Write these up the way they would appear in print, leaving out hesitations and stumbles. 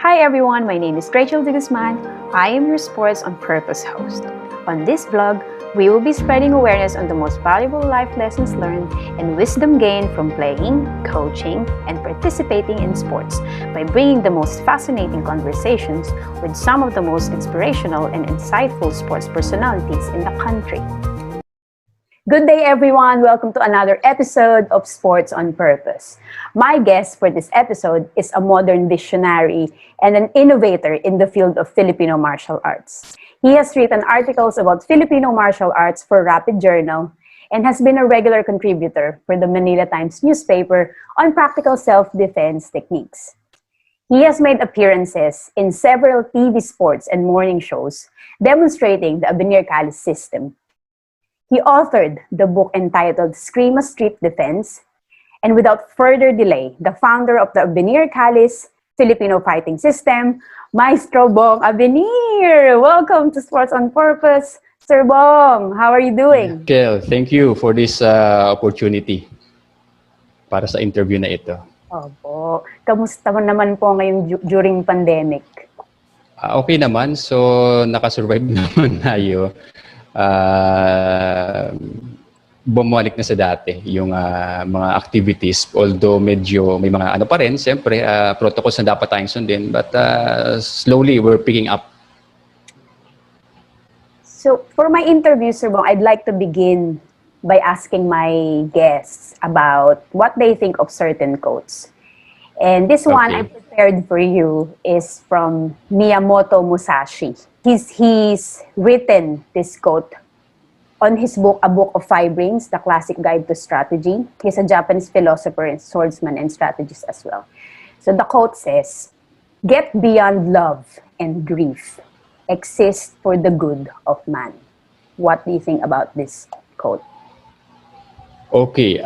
Hi everyone, my name is Rachel de Guzman. I am your Sports on Purpose host. On this vlog, we will be spreading awareness on the most valuable life lessons learned and wisdom gained from playing, coaching, and participating in sports by bringing the most fascinating conversations with some of the most inspirational and insightful sports personalities in the country. Good day everyone! Welcome to another episode of Sports on Purpose. My guest for this episode is a modern visionary and an innovator in the field of Filipino martial arts. He has written articles about Filipino martial arts for Rapid Journal and has been a regular contributor for the Manila Times newspaper on practical self-defense techniques. He has made appearances in several TV sports and morning shows demonstrating the Abenir Kalis system. He authored the book entitled Eskrima Street Defense, and without further delay, the founder of the Abenir Kalis Filipino fighting system, Maestro Bong Abenir. Welcome to Sports on Purpose, Sir Bong. How are you doing? Kel, thank you for this opportunity para sa interview na ito. Opo. Kamusta naman po ngayon during pandemic? Okay naman, so nakasurvive naman tayo. Bumalik na sa dati yung mga activities, although medyo may mga ano pa rin, siyempre protocols na dapat tayong sundin, but slowly we're picking up. So for my interview, Sir Bong, I'd like to begin by asking my guests about what they think of certain quotes. And this one I prepared for you is from Miyamoto Musashi. He's written this quote on his book, A Book of Five Rings, The Classic Guide to Strategy. He's a Japanese philosopher and swordsman and strategist as well. So the quote says, "Get beyond love and grief. Exist for the good of man." What do you think about this quote? Okay,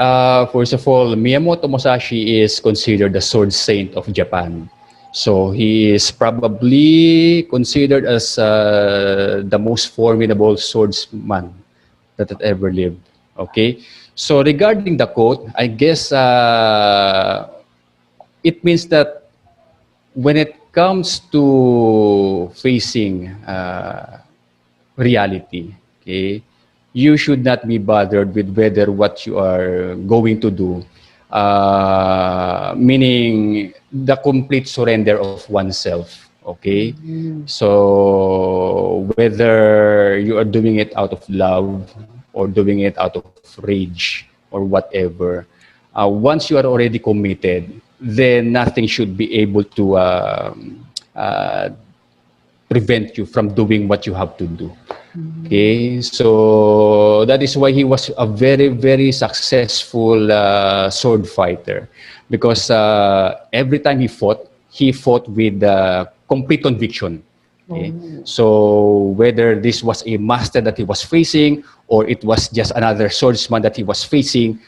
first of all, Miyamoto Musashi is considered the sword saint of Japan. So he is probably considered as the most formidable swordsman that had ever lived. Okay, so regarding the quote, I guess it means that when it comes to facing reality, okay, you should not be bothered with whether what you are going to do, meaning the complete surrender of oneself. Okay, so whether you are doing it out of love or doing it out of rage or whatever, once you are already committed, then nothing should be able to prevent you from doing what you have to do. Okay, so that is why he was a very, very successful sword fighter, because every time he fought with complete conviction. Okay? So whether this was a master that he was facing or it was just another swordsman that he was facing,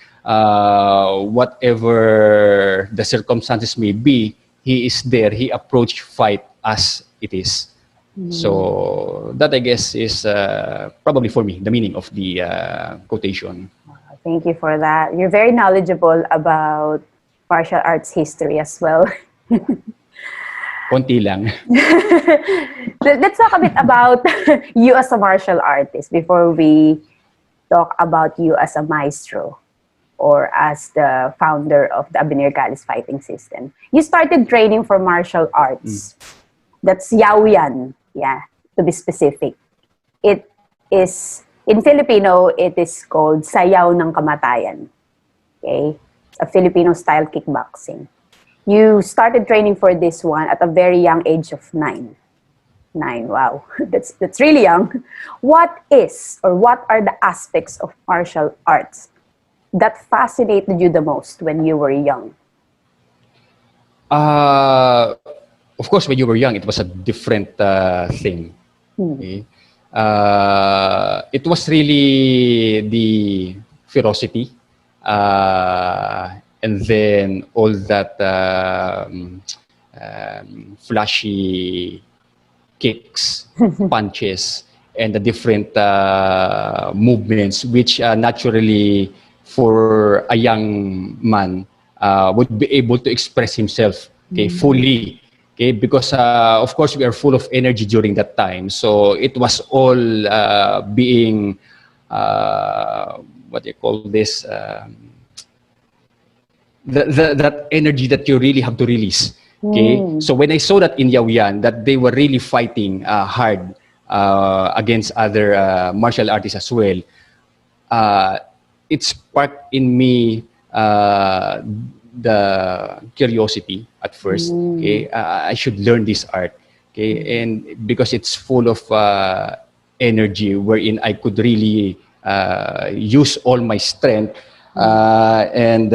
whatever the circumstances may be, he is there. He approached fight as it is. So that, I guess, is probably for me the meaning of the quotation. Thank you for that. You're very knowledgeable about martial arts history as well. Konti lang. Let's talk a bit about you as a martial artist before we talk about you as a maestro or as the founder of the Abenir Kalis fighting system. You started training for martial arts. That's Yaoyan, yeah, to be specific. It is, in Filipino, it is called Sayaw ng Kamatayan. Okay? It's a Filipino-style kickboxing. You started training for this one at a very young age of 9. 9, wow. That's really young. What is, or what are the aspects of martial arts that fascinated you the most when you were young? Of course, when you were young, it was a different thing. Okay? It was really the ferocity, and then all that flashy kicks, punches, and the different movements, which naturally for a young man would be able to express himself, okay, fully Okay, because of course we are full of energy during that time. So it was all being what do you call this? That energy that you really have to release. Okay, so when I saw that in Yaoyan, that they were really fighting hard against other martial artists as well, it sparked in me the curiosity at first. Okay, I should learn this art. Okay, and because it's full of energy, wherein I could really use all my strength and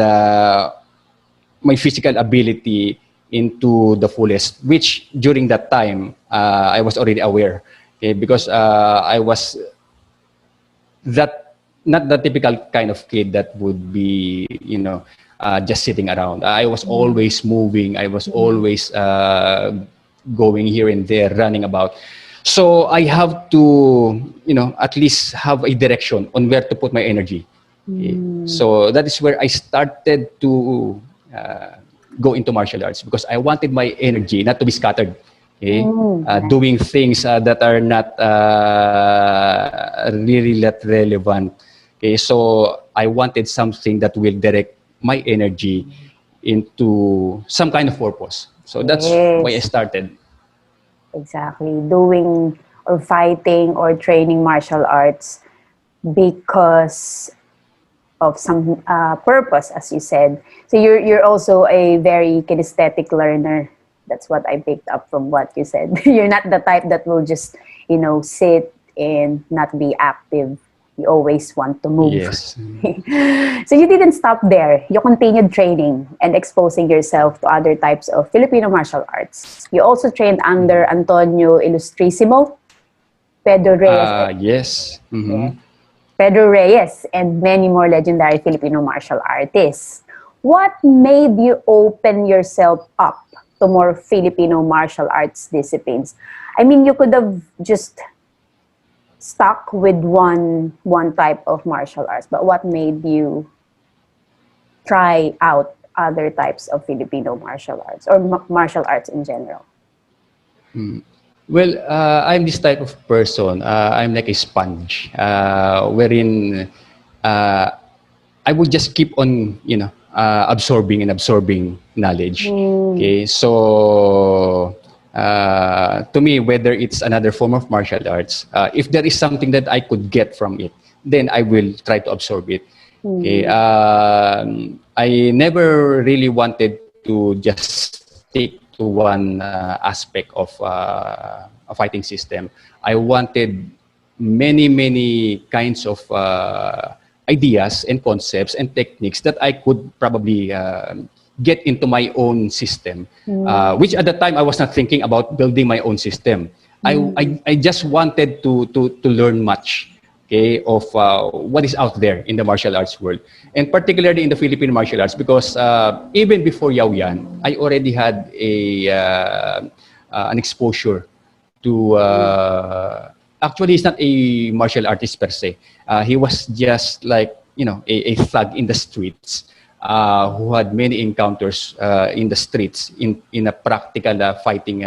my physical ability into the fullest, which during that time I was already aware. Okay, because I was that not the typical kind of kid that would be, just sitting around. I was always moving. I was always going here and there, running about. So I have to, at least have a direction on where to put my energy. Okay. So that is where I started to go into martial arts, because I wanted my energy not to be scattered. Okay? Doing things that are not really that relevant. Okay, so I wanted something that will direct my energy into some kind of purpose. So that's why I started. Exactly. Doing or fighting or training martial arts because of some purpose, as you said. So you're also a very kinesthetic learner. That's what I picked up from what you said. You're not the type that will just, sit and not be active. You always want to move. Yes. So you didn't stop there. You continued training and exposing yourself to other types of Filipino martial arts. You also trained under Antonio Ilustrisimo, Pedro Reyes. Yes. Yeah. Pedro Reyes, and many more legendary Filipino martial artists. What made you open yourself up to more Filipino martial arts disciplines? I mean, you could have just stuck with one type of martial arts, but what made you try out other types of Filipino martial arts or martial arts in general? Well, I'm this type of person. I'm like a sponge, wherein I will just keep on, absorbing and absorbing knowledge. Okay, so to me, whether it's another form of martial arts, if there is something that I could get from it, then I will try to absorb it. Okay, I never really wanted to just stick to one aspect of a fighting system. I wanted many kinds of ideas and concepts and techniques that I could probably get into my own system, which at the time I was not thinking about building my own system. I just wanted to learn much, okay, of what is out there in the martial arts world, and particularly in the Philippine martial arts, because even before Yaoyan, I already had an exposure to actually he's not a martial artist per se. He was just like, a thug in the streets, who had many encounters in the streets in a practical fighting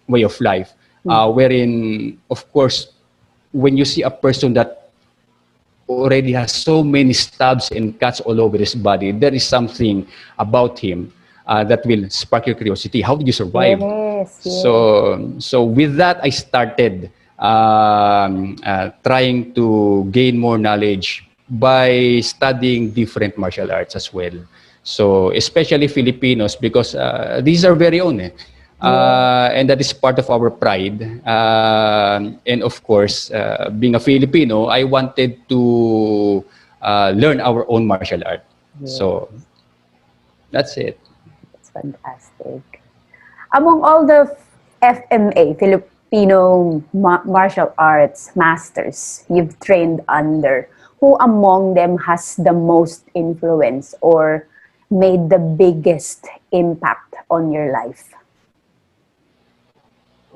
way of life, wherein, of course, when you see a person that already has so many stabs and cuts all over his body, there is something about him that will spark your curiosity. How did you survive? Yes. So with that, I started trying to gain more knowledge by studying different martial arts as well. So especially Filipinos, because these are very own. And that is part of our pride. And of course, being a Filipino, I wanted to learn our own martial art. So that's it. That's fantastic. Among all the FMA, Filipino martial arts masters you've trained under, who among them has the most influence or made the biggest impact on your life?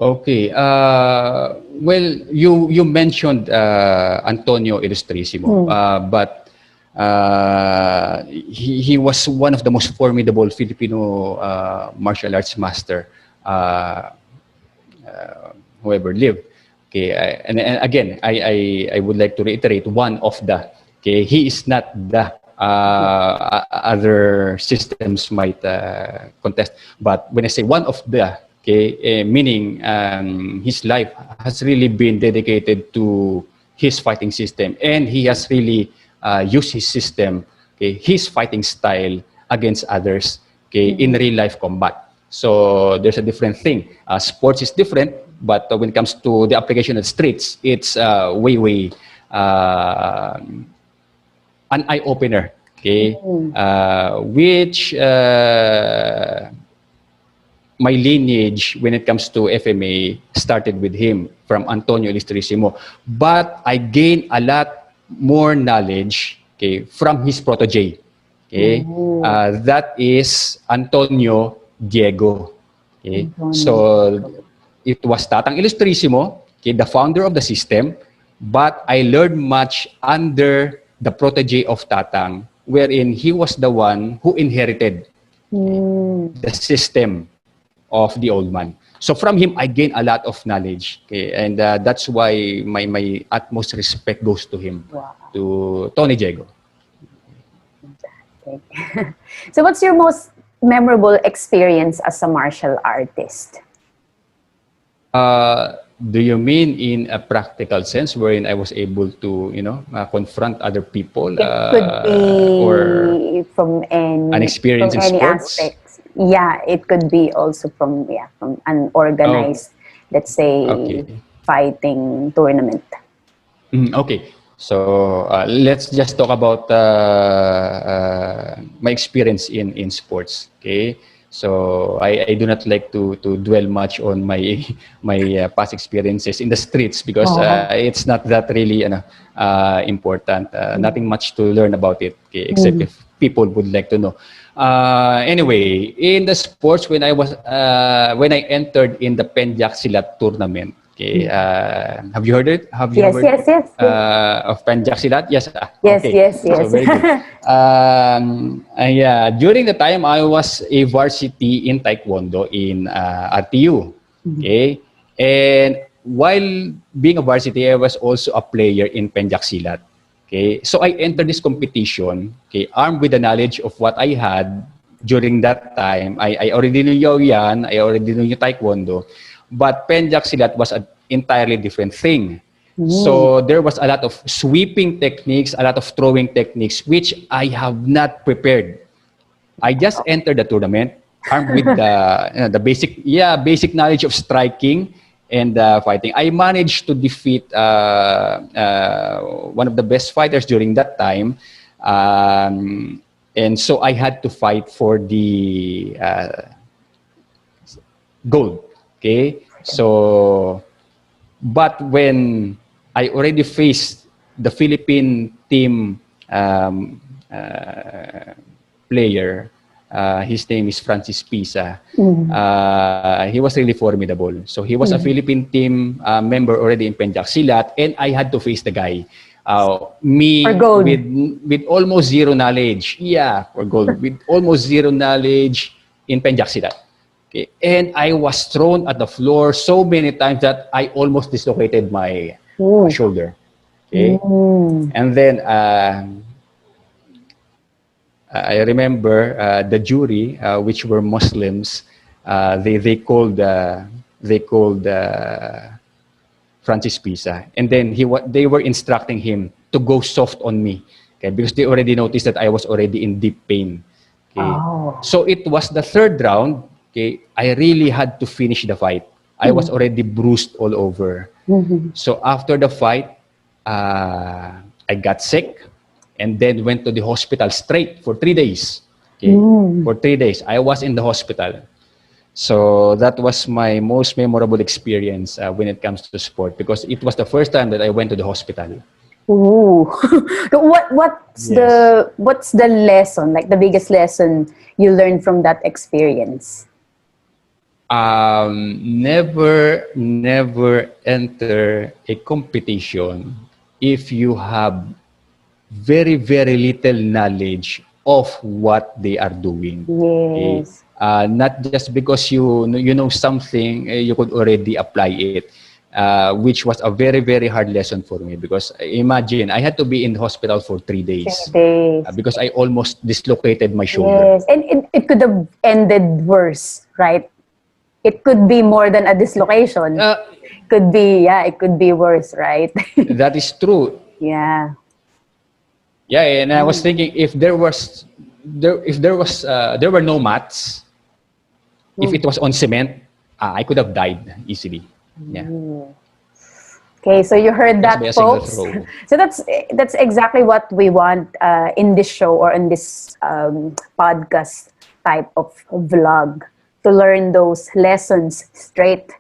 Okay. Well, you mentioned Antonio Ilustrisimo, but he was one of the most formidable Filipino martial arts master who ever lived. Okay, and again, I would like to reiterate one of the. Okay, he is not the other systems might contest, but when I say one of the, okay, meaning his life has really been dedicated to his fighting system, and he has really used his system, okay, his fighting style against others, okay, in real life combat. So there's a different thing. Sports is different, but when it comes to the application of the streets, it's way an eye opener. Okay, which my lineage when it comes to FMA started with him from Antonio Ilustrisimo, but I gained a lot more knowledge, okay, from his protege. Okay, that is Antonio Diego. Okay, so it was Tatang Ilustrisimo, okay, the founder of the system, but I learned much under the protege of Tatang, wherein he was the one who inherited the system of the old man. So from him, I gained a lot of knowledge, okay, and that's why my utmost respect goes to him, to Tony Diego. Okay. So what's your most memorable experience as a martial artist? Do you mean in a practical sense, wherein I was able to, confront other people? It could be or from an experience in any sports? aspects. Yeah, it could be also from an organized, let's say, Okay. fighting tournament. Okay. So let's just talk about my experience in sports. Okay. So I do not like to dwell much on my past experiences in the streets because it's not that really important. Nothing much to learn about it, okay, except if people would like to know. Anyway, in the sports, when I entered in the Penjak Silat tournament, okay, have you heard it? Have you heard Yes. of Penjak Silat? Yes. Yes, Okay. yes. So very good. Yeah, during the time I was a varsity in Taekwondo in RTU. Okay, and while being a varsity, I was also a player in Penjak Silat. Okay, so I entered this competition, okay, armed with the knowledge of what I had during that time. I already knew Yaoyan, I already knew Taekwondo, but Penjak Silat was an entirely different thing. So there was a lot of sweeping techniques, a lot of throwing techniques, which I have not prepared. I just entered the tournament armed with the basic knowledge of striking and fighting. I managed to defeat one of the best fighters during that time, and so I had to fight for the gold. Okay, so but when I already faced the Philippine team player, his name is Francis Pisa. He was really formidable. So he was a Philippine team member already in Penjak Silat, and I had to face the guy. Me For gold. with almost zero knowledge. Yeah, for gold. With almost zero knowledge in Penjak Silat. Okay. And I was thrown at the floor so many times that I almost dislocated my shoulder. Okay. And then I remember the jury, which were Muslims, they called Francis Pisa, and then they were instructing him to go soft on me, okay, because they already noticed that I was already in deep pain. Okay. So it was the third round. Okay, I really had to finish the fight. I was already bruised all over. So after the fight, I got sick and then went to the hospital straight for 3 days. Okay, for 3 days, I was in the hospital. So that was my most memorable experience when it comes to sport, because it was the first time that I went to the hospital. Ooh. What's the lesson, like the biggest lesson you learned from that experience? Never enter a competition if you have very, very little knowledge of what they are doing. Okay? Yes. Not just because you know something, you could already apply it, which was a very, very hard lesson for me, because imagine I had to be in the hospital for 3 days 3 days. because I almost dislocated my shoulder. Yes. And it could have ended worse, right? It could be more than a dislocation. Could be, yeah, it could be worse, right? That is true. Yeah. Yeah, and I was thinking, if there were no mats, if it was on cement, I could have died easily. Yeah. Okay, so you heard Just that, by a single folks. throw. So that's exactly what we want in this show, or in this podcast type of vlog, to learn those lessons straight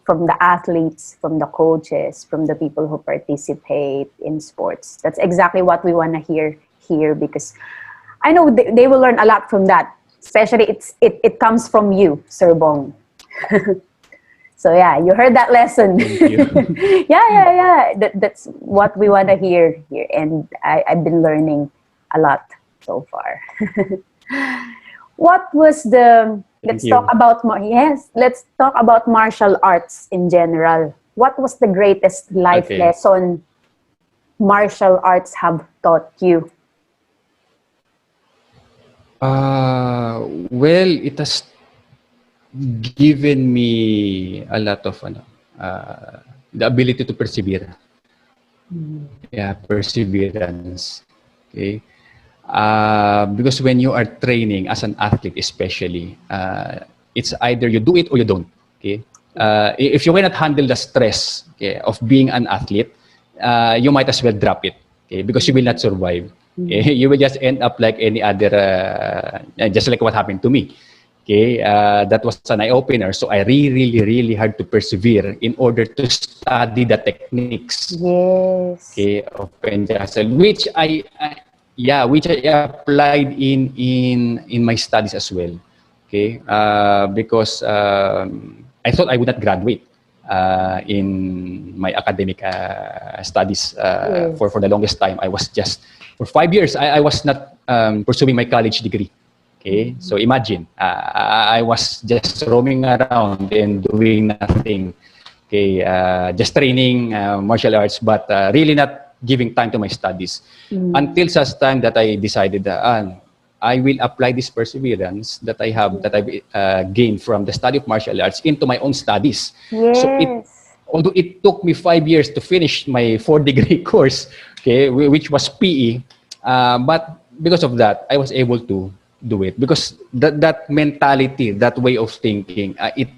from the athletes, from the coaches, from the people who participate in sports. That's exactly what we want to hear here, because I know they will learn a lot from that. Especially it comes from you, Sir Bong. So yeah, you heard that lesson. Thank you. yeah. That's what we want to hear here, and I've been learning a lot so far. What was the? Let's talk about let's talk about martial arts in general. What was the greatest life lesson martial arts have taught you? Well, it has given me a lot of the ability to persevere. Yeah, perseverance. Okay. Because when you are training as an athlete, especially, it's either you do it or you don't. Okay. If you cannot handle the stress, okay, of being an athlete, you might as well drop it. Okay, because you will not survive. Okay? You will just end up like any other, just like what happened to me. Okay, that was an eye-opener. So I really had to persevere in order to study the techniques. Yes. Okay, of Penjasel, which I applied in my studies as well. Okay, because I thought I would not graduate in my academic studies for the longest time. I was just for 5 years. I was not pursuing my college degree. Okay, so imagine, I was just roaming around and doing nothing. Okay, just training martial arts, but really not giving time to my studies. Until such time that I decided that I will apply this perseverance that I have, that I've gained from the study of martial arts into my own studies. Yes. So although it took me 5 years to finish my 4-degree course, okay, which was PE, but because of that, I was able to do it, because that mentality, that way of thinking, it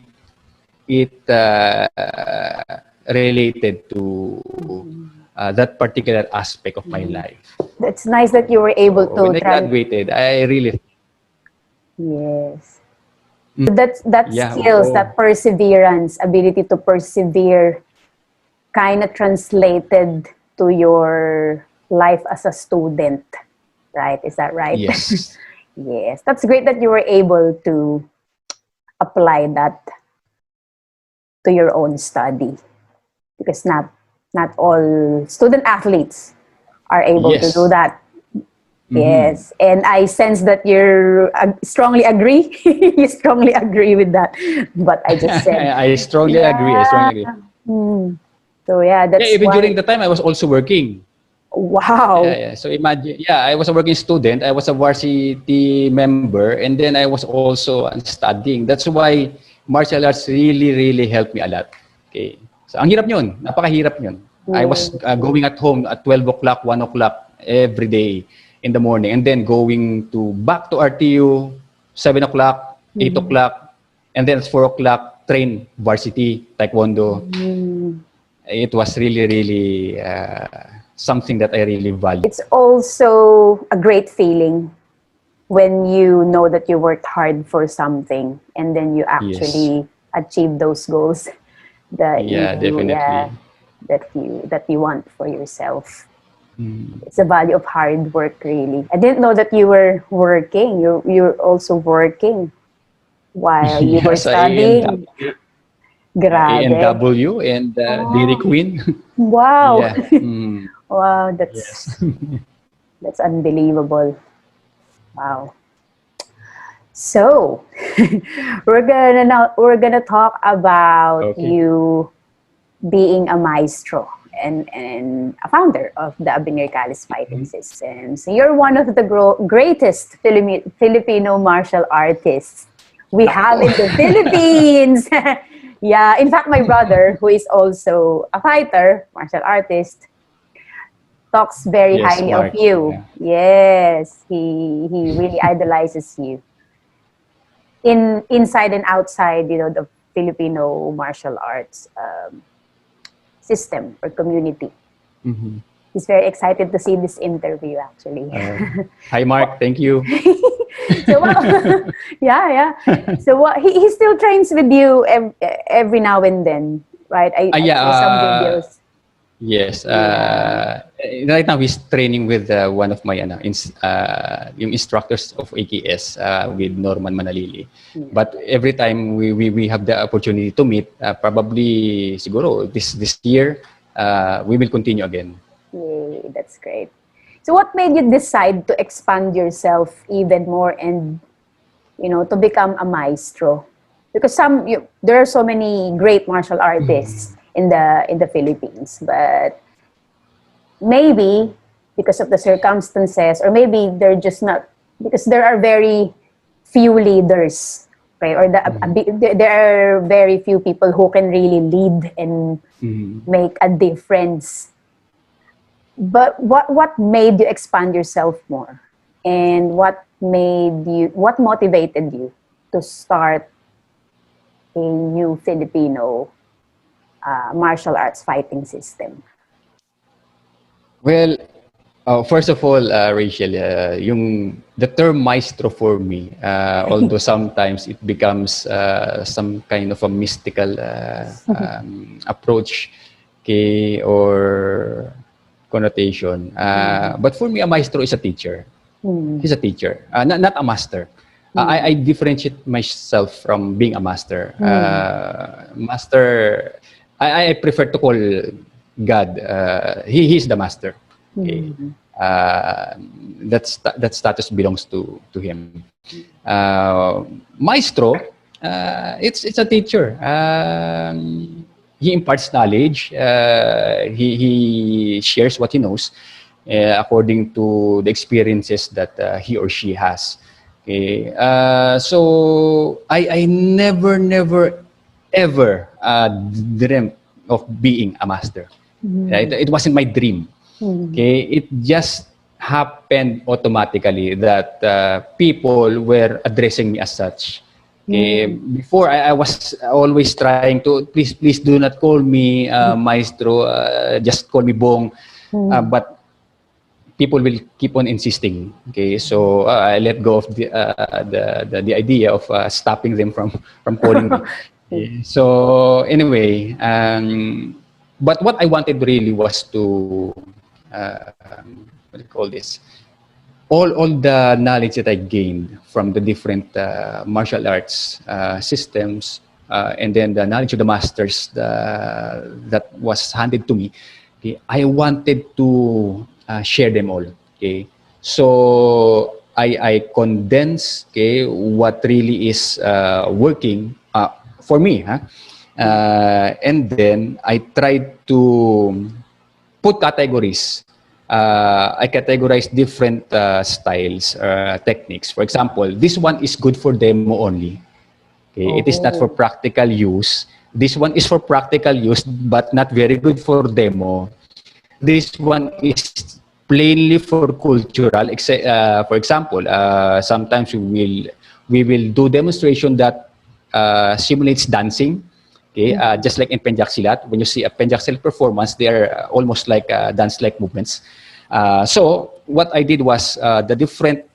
related to that particular aspect of my life. That's nice that you were able to. When I graduated, I really. Yes. So that skills, that perseverance, ability to persevere, kind of translated to your life as a student, right? Is that right? Yes. Yes. That's great that you were able to apply that to your own study, because not all student athletes are able to do that. Yes, and I sense that you strongly agree. You strongly agree with that. But I just said I strongly agree. So yeah, that's even during the time I was also working. Wow. So imagine, I was a working student, I was a varsity member, and then I was also studying. That's why martial arts really helped me a lot. Okay. So ang hirap yun, napakahirap yun. I was going at home at 12 o'clock, 1 o'clock every day in the morning, and then going back to RTU 7 o'clock, 8 o'clock, and then at 4 o'clock train varsity taekwondo. It was really something that I really value. It's also a great feeling when you know that you worked hard for something and then you actually achieve those goals that that you want for yourself. It's a value of hard work, really. I didn't know that you were working. You're also working while you were studying. ANW and Dairy Queen. Wow. Wow, that's That's unbelievable. Wow. So, we're gonna talk about Okay. you being a maestro and a founder of the Abenir Kalis fighting Mhm. systems. You're one of the greatest Filipino martial artists we have in the Philippines. Yeah, in fact, my brother, who is also a fighter, martial artist, talks very Yes, highly of Mark. you. Yes, he really idolizes you inside and outside, the Filipino martial arts system or community. Mhm. He's very excited to see this interview, actually. Uh, Hi, Mark. Thank you. So what? Yeah, yeah. So what? He still trains with you every now and then, right? I Yeah. saw some videos. Yes. Yeah. Right now, he's training with one of my yung instructors of AKS with Norman Manalili. Yeah. But every time we have the opportunity to meet, probably siguro this year, we will continue again. Yay, that's great. So what made you decide to expand yourself even more and to become a maestro? Because there are so many great martial artists in the Philippines, but maybe because of the circumstances, or maybe they're just not, because there are very few leaders, right? Or there are very few people who can really lead and Mhm. make a difference. But what made you expand yourself more, and what motivated you to start a new Filipino martial arts fighting system? Well, first of all, Rachel, the term maestro for me, although sometimes it becomes some kind of a mystical approach, okay, or connotation. But for me, a maestro is a teacher. Hmm. He's a teacher, not a master. I differentiate myself from being a master. Hmm. Master, I prefer to call God. He's the master. Okay. Hmm. That status belongs to him. Maestro, it's a teacher. He imparts knowledge. He shares what he knows according to the experiences that he or she has. Okay. So I never ever dreamt of being a master. Hmm. It wasn't my dream. Hmm. Okay, it just happened automatically that people were addressing me as such. Okay, Hmm. before I was always trying to please do not call me maestro, just call me Bong. Hmm. But people will keep on insisting. Okay, so I let go of the idea of stopping them from calling me. Okay, so anyway, but what I wanted really was to what do you call this? All the knowledge that I gained from the different martial arts systems, and then the knowledge of the masters that was handed to me, okay, I wanted to share them all. Okay, so I condense, okay, what really is working for me, huh? And then I tried to put categories. I categorize different styles, techniques. For example, this one is good for demo only. Okay, it is not for Oh. practical use. This one is for practical use, but not very good for demo. This one is plainly for cultural. For example, sometimes we will do demonstration that simulates dancing. Okay, Hmm. just like in Penjak Silat, when you see a Penjak Silat performance, they are almost like dance-like movements. So what I did was the different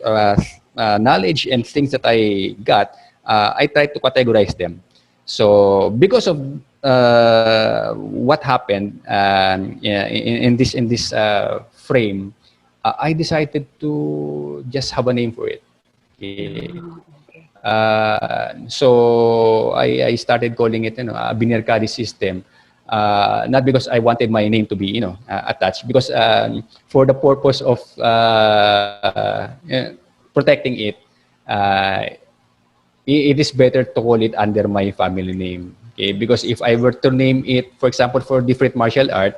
knowledge and things that I got, I tried to categorize them. So because of what happened yeah, in this frame, I decided to just have a name for it. Okay. Oh, okay. So I started calling it, Abenir Kalis system. Not because I wanted my name to be, attached, because for the purpose of protecting it, it is better to call it under my family name. Okay? Because if I were to name it, for example, for different martial art,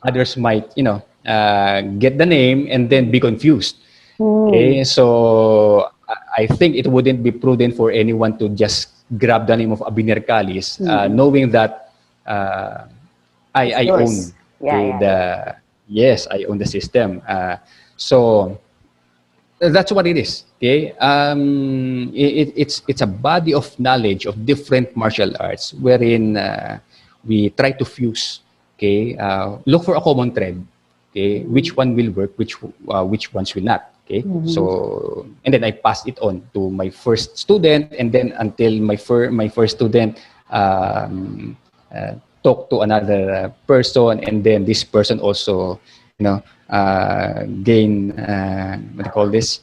others might, get the name and then be confused. Okay, so I think it wouldn't be prudent for anyone to just grab the name of Abenir Kalis, knowing that I own yes, I own the system. So that's what it is. Okay, it's a body of knowledge of different martial arts wherein we try to fuse. Okay, look for a common thread. Okay, which one will work, which ones will not. Okay, so and then I pass it on to my first student, and then until my first student talk to another person, and then this person also, gain what do you call this,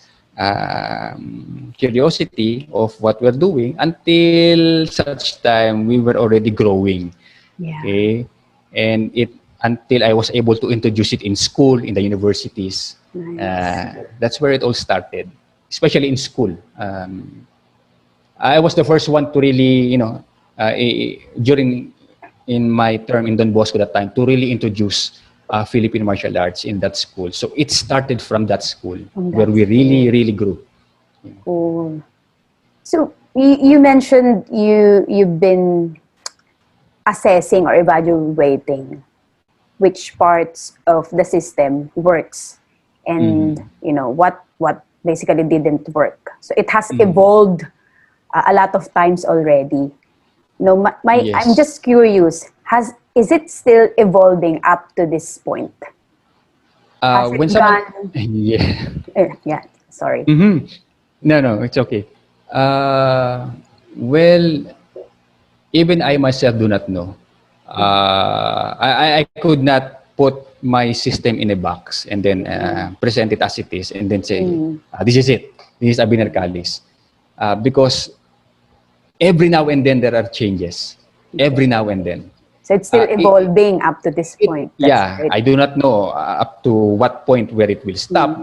curiosity of what we're doing, until such time we were already growing. Okay, and until I was able to introduce it in school, in the universities. That's where it all started, especially in school. I was the first one to really, during in my term in Don Bosco that time, to really introduce Filipino martial arts in that school. So it started from that school, where we really grew. Cool. So you mentioned you've been assessing or evaluating which parts of the system works, and what basically didn't work. So it has evolved a lot of times already. Yes. I'm just curious, is it still evolving up to this point? When someone, yeah, sorry. No, it's okay. Well, even I myself do not know. I could not put my system in a box and then present it as it is, and then say, this is it. This is Abenir Kalis. Because every now and then there are changes. Every now and then. So it's still evolving up to this point. Right. I do not know up to what point where it will stop.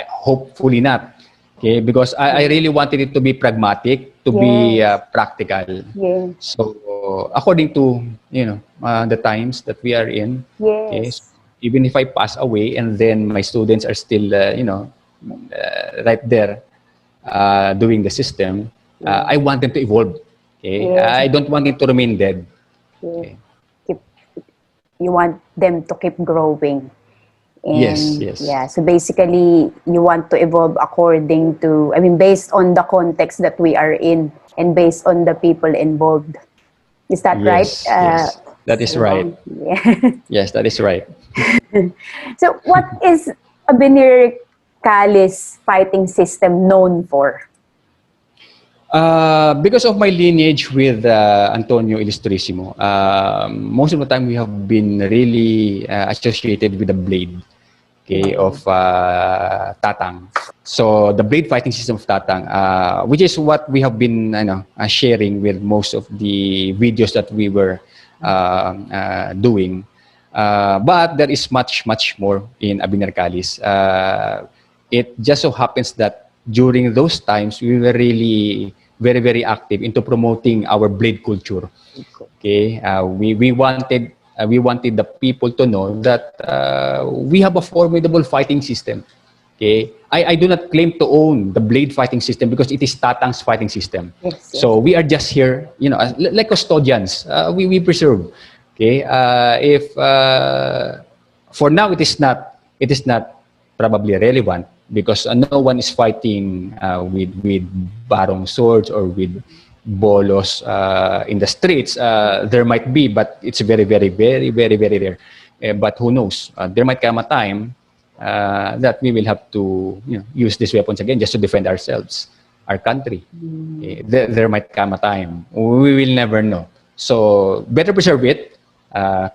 Hopefully not. Okay, because I really wanted it to be pragmatic, to be practical. Yes. So according to the times that we are in, okay, so even if I pass away and then my students are still right there doing the system, I want them to evolve. Okay, I don't want it to remain dead. Okay. You want them to keep growing. And yes. Yeah, so basically, you want to evolve according to, based on the context that we are in and based on the people involved. Is that right? Yes, that is right. Yeah. Yes, that is right. So, what is Abenir Kalis fighting system known for? Because of my lineage with Antonio Ilustrisimo, most of the time we have been really associated with the blade, okay, of Tatang. So the blade fighting system of Tatang, which is what we have been sharing with most of the videos that we were doing. But there is much more in Abenir Kalis. It just so happens that during those times, we were really very active into promoting our blade culture. Okay, we wanted the people to know that we have a formidable fighting system. Okay, I do not claim to own the blade fighting system because it is Tatang's fighting system. Yes. So we are just here, like custodians. We preserve. Okay, if for now it is not probably relevant, because no one is fighting with barong swords or with bolos in the streets. There might be, but it's very rare. But who knows? There might come a time that we will have to use these weapons again just to defend ourselves, our country. There might come a time. We will never know. So better preserve it,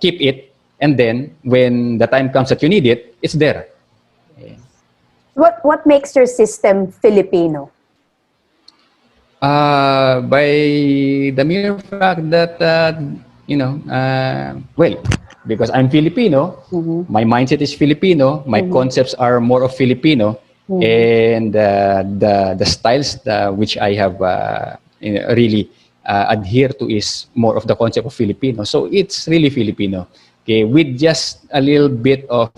keep it, and then when the time comes that you need it, it's there. What makes your system Filipino? By the mere fact that well, because I'm Filipino, my mindset is Filipino, my concepts are more of Filipino, and the styles which I have really adhere to is more of the concept of Filipino. So it's really Filipino. Okay, with just a little bit of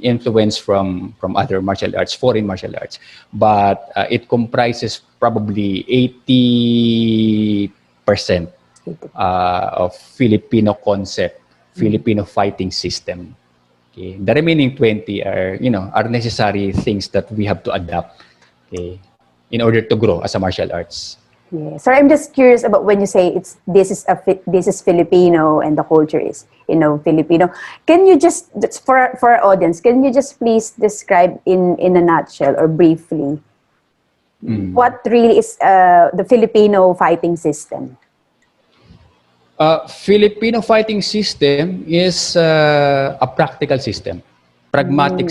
influence from other martial arts, foreign martial arts, but it comprises probably 80% of Filipino concept, Filipino fighting system. Okay, the remaining 20 are necessary things that we have to adapt. Okay, in order to grow as a martial arts. Yeah. So I'm just curious about when you say this is Filipino and the culture is Filipino. Can you just for our audience, can you just please describe in a nutshell or briefly what really is the Filipino fighting system? Filipino fighting system is a practical system, pragmatic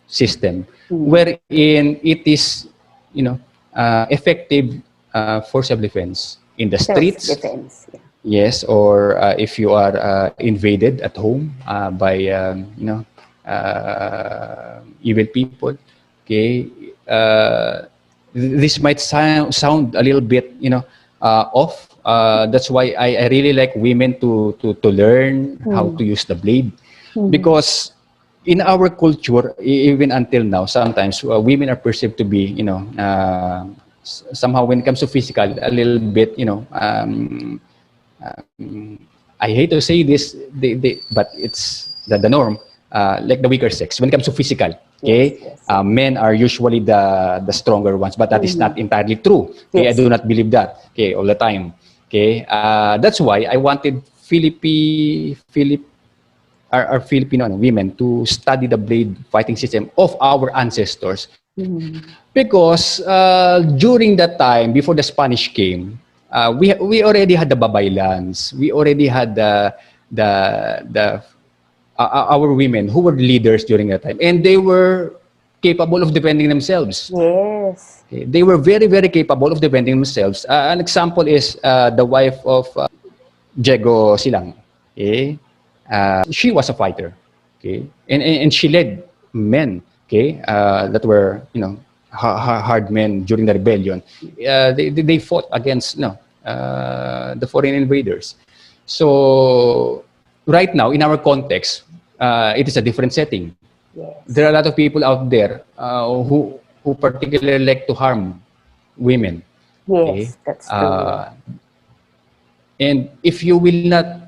system, wherein it is effective for self-defense in the streets. Self-defense, yeah. Yes, or if you are invaded at home by evil people. Okay, this might sound a little bit off. That's why I really like women to learn how to use the blade, because in our culture, even until now, sometimes women are perceived to be somehow, when it comes to physical, a little bit, I hate to say this, but it's the norm, like the weaker sex when it comes to physical. Okay, Yes. Men are usually the stronger ones, but that is not entirely true. Okay, Yes. I do not believe that. Okay, all the time. Okay, that's why I wanted our Filipino women to study the blade fighting system of our ancestors. Because during that time, before the Spanish came, we already had the babaylans. We already had our women who were leaders during that time, and they were capable of defending themselves. Yes. Okay, they were very, very capable of defending themselves. An example is the wife of Diego Silang. Okay? She was a fighter. Okay, and she led men. Okay, that were hard men during the rebellion. They fought against the foreign invaders. So right now, in our context, it is a different setting. Yes. There are a lot of people out there who particularly like to harm women. Yes, that's true. And if you will not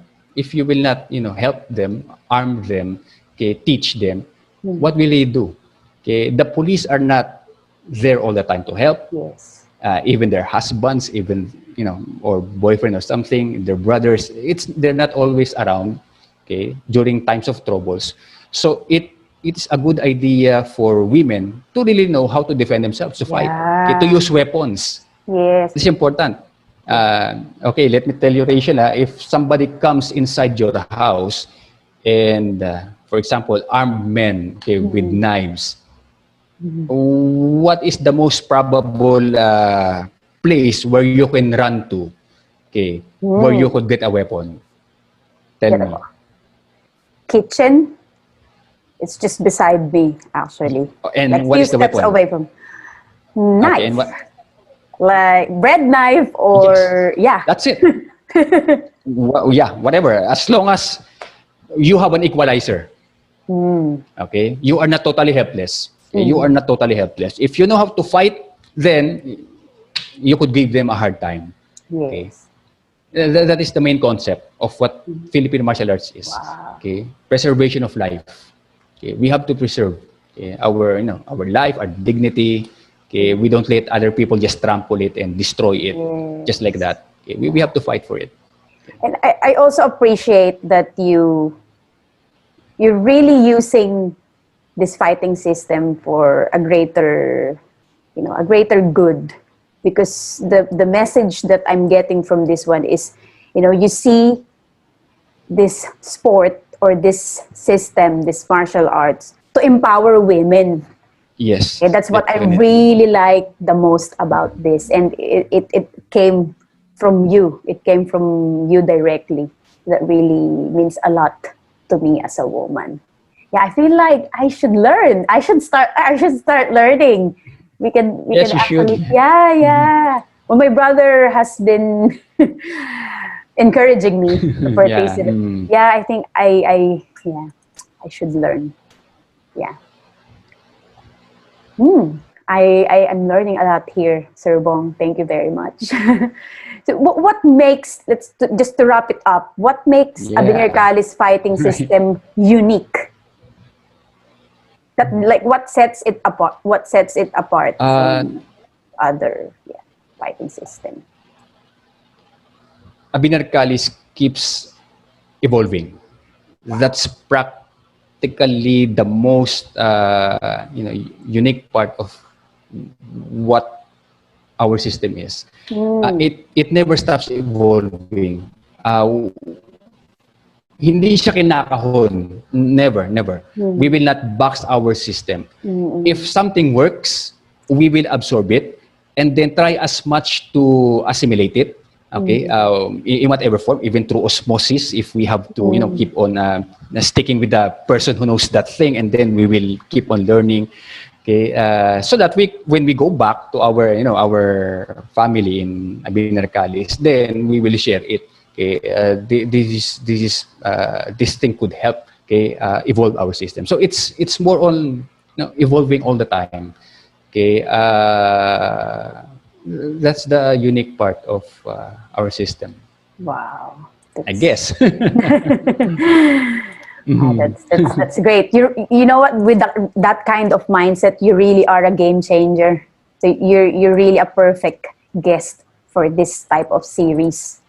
help them, arm them, okay, teach them, what will they do? Okay, the police are not there all the time to help. Yes. Even their husbands, even or boyfriend or something, their brothers, they're not always around. Okay, during times of troubles. So it's a good idea for women to really know how to defend themselves, to fight, okay, to use weapons. Yes. It's important. Okay, let me tell you, Rachel, if somebody comes inside your house and, for example, armed men, okay, with knives, what is the most probable place where you can run to, okay, where you could get a weapon? Tell me. Kitchen. It's just beside me, actually. And like what few is the steps weapon? away from knife. Okay, and Like bread knife or yes. That's it. Whatever. As long as you have an equalizer. Okay, you are not totally helpless. Okay? You are not totally helpless. If you know how to fight, then you could give them a hard time. Okay. Yes. That is the main concept of what Filipino martial arts is. Wow. Okay, preservation of life. Okay, we have to preserve our life, our dignity. Okay, we don't let other people just trample it and destroy it, just like that. Okay, we have to fight for it. And I also appreciate that you're really using this fighting system for a greater good. Because the message that I'm getting from this one is, you see this sport or this system, this martial arts, to empower women. Yes. Okay, that's what definitely. I really like the most about this. And it came from you. It came from you directly. That really means a lot to me as a woman. Yeah, I feel like I should learn. I should start learning. We can Yes, you actually, should. yeah. Well, my brother has been encouraging me to Yeah. participate. Yeah, I think yeah, I should learn. Yeah. I am learning a lot here, Sir Bong. Thank you very much. So what makes, just to wrap it up, what makes Abenir Yeah. Kalis fighting Right. system unique? That, like, what sets it apart? What sets it apart Uh, from other, yeah, fighting system? Abenir Kalis keeps evolving. That's practically the most unique part of what our system is. It never stops evolving. Hindi siya kinakahon. Never, never. We will not box our system. If something works, we will absorb it and then try as much to assimilate it. Okay, in whatever form, even through osmosis, if we have to, keep on sticking with the person who knows that thing, and then we will keep on learning. Okay, so that when we go back to our, our family in Abenir Kalis, then we will share it. Okay, this thing could help. Okay, evolve our system. So it's more on, evolving all the time. Okay, that's the unique part of our system, Wow. I guess. Oh, that's great. You know what? With that kind of mindset, you really are a game changer. So you're really a perfect guest for this type of series.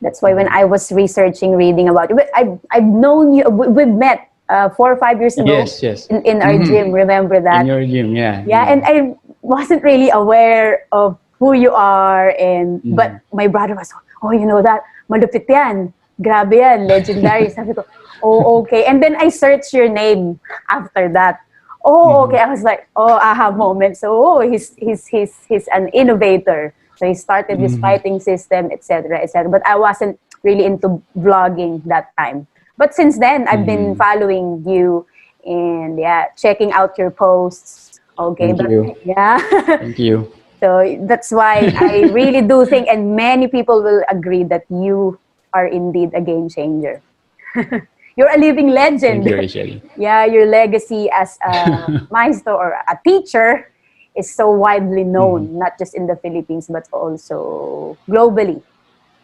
That's why when I was reading about it, I've known you. We've met 4 or 5 years ago. Yes, yes. In our gym. Remember that? In your gym, yeah. Yeah, and I wasn't really aware of who you are, but my brother was, oh, you know that, malupit yan, grabe yan, legendary. Sabi ko, oh, okay. And then I searched your name after that. Oh, okay. I was like, oh, aha moment. So, he's an innovator. So he started his fighting system, etc., etc. But I wasn't really into vlogging that time. But since then, I've been following you and, yeah, checking out your posts. Okay, Thank you. Yeah. Thank you. So that's why I really do think, and many people will agree, that you are indeed a game changer. You're a living legend. Thank you, Rachel. Yeah, your legacy as a maestro or a teacher is so widely known, not just in the Philippines, but also globally.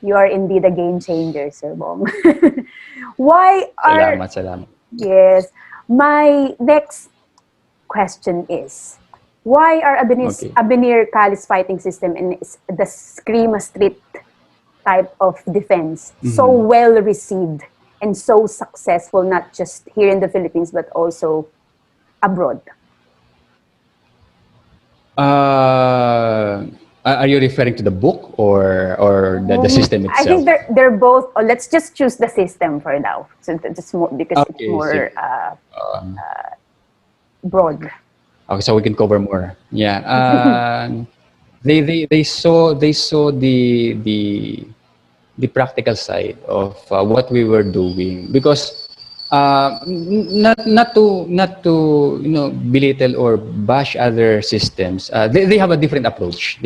You are indeed a game changer, Sir Bong. Salamat. Yes. My next question is, why are Abenir Kalis fighting system and the Eskrima Street type of defense so well received and so successful, not just here in the Philippines, but also abroad? Are you referring to the book or the system itself? I think they're both. Oh, let's just choose the system for now, so just more, because it's more broad. Okay, so we can cover more. Yeah. They saw the practical side of what we were doing, because not to belittle or bash other systems. They have a different approach.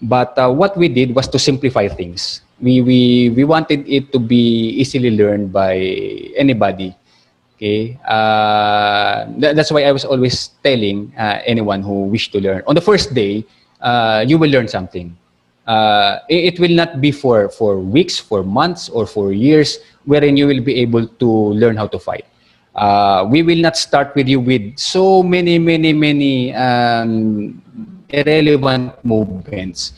But what we did was to simplify things. We wanted it to be easily learned by anybody. Okay, that's why I was always telling anyone who wished to learn, on the first day, you will learn something. It will not be for weeks, for months, or for years, wherein you will be able to learn how to fight. We will not start with you with so many irrelevant movements.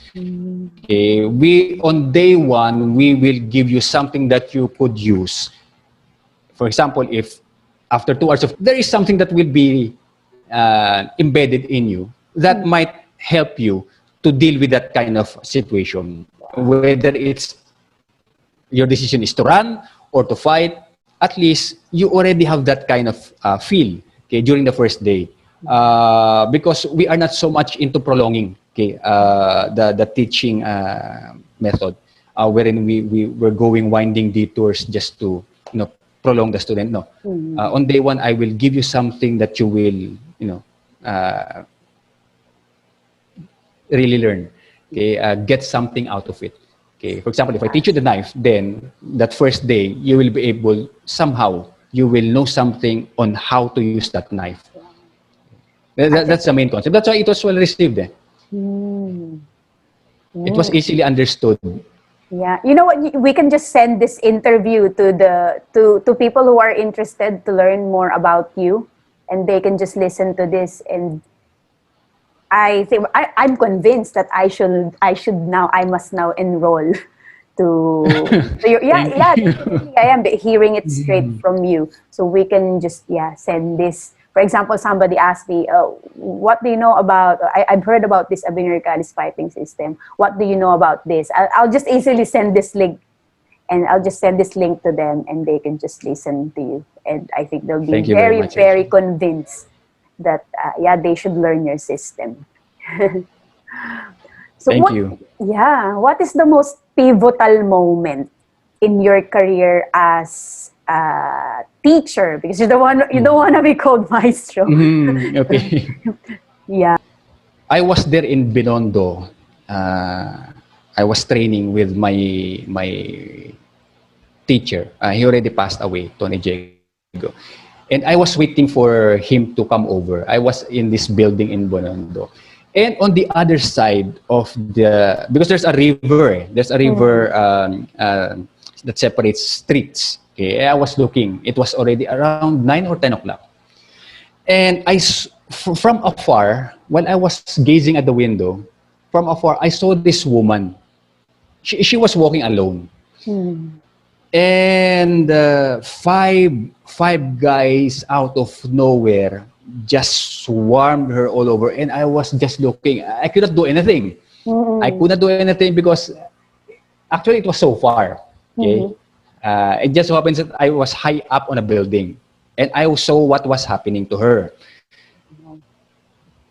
Okay, on day one, we will give you something that you could use. For example, if after 2 hours there is something that will be embedded in you that might help you to deal with that kind of situation, whether it's your decision is to run or to fight. At least you already have that kind of feel, okay, during the first day. because we are not so much into prolonging, okay, the teaching method, wherein we were going winding detours just to, prolong the student. No, on day one, I will give you something that you will, really learn. Okay, get something out of it. Okay, for example, if I teach you the knife, then that first day you will be able, somehow you will know something on how to use that knife. That's the main concept. That's why it was well received. It was easily understood. Yeah, you know what? We can just send this interview to people who are interested to learn more about you, and they can just listen to this. And I think I'm convinced that I must now enroll to your, definitely I am hearing it straight from you. So we can just send this. For example, somebody asked me, what do you know about, I've heard about this Abenir Kalis fighting system. What do you know about this? I'll just easily send this link, and I'll just send this link to them, and they can just listen to you. And I think they'll be very, very convinced that, they should learn your system. So Thank you. Yeah, what is the most pivotal moment in your career as a teacher? Because you don't want to be called maestro. Okay. Yeah. I was there in Binondo. I was training with my teacher. He already passed away, Tony Diego. And I was waiting for him to come over. I was in this building in Binondo. And on the other side of because there's a river. There's a river that separates streets. Okay, I was looking. It was already around 9 or 10 o'clock. And from afar, when I was gazing at the window, from afar, I saw this woman. She was walking alone. And five guys out of nowhere just swarmed her all over. And I was just looking. I could not do anything. I could not do anything because actually it was so far. Okay. It just so happens that I was high up on a building, and I saw what was happening to her.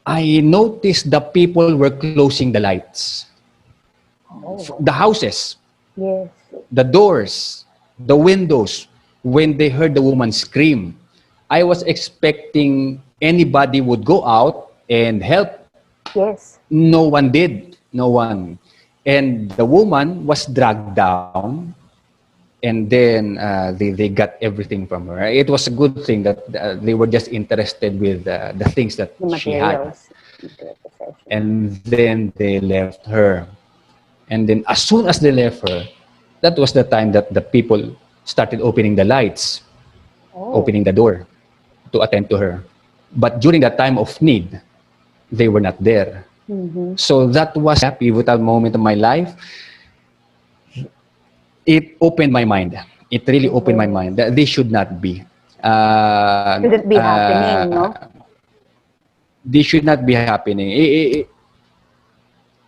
I noticed the people were closing the lights. The houses, the doors, the windows, when they heard the woman scream. I was expecting anybody would go out and help. Yes. No one did. No one. And the woman was dragged down, and then they got everything from her. It was a good thing that they were just interested with the things that she had. And then they left her. And then as soon as they left her, that was the time that the people started opening the lights, opening the door to attend to her. But during that time of need, they were not there. So that was a pivotal moment of my life. It opened my mind. It really opened my mind that this should not be. Shouldn't be happening, no? This should not be happening.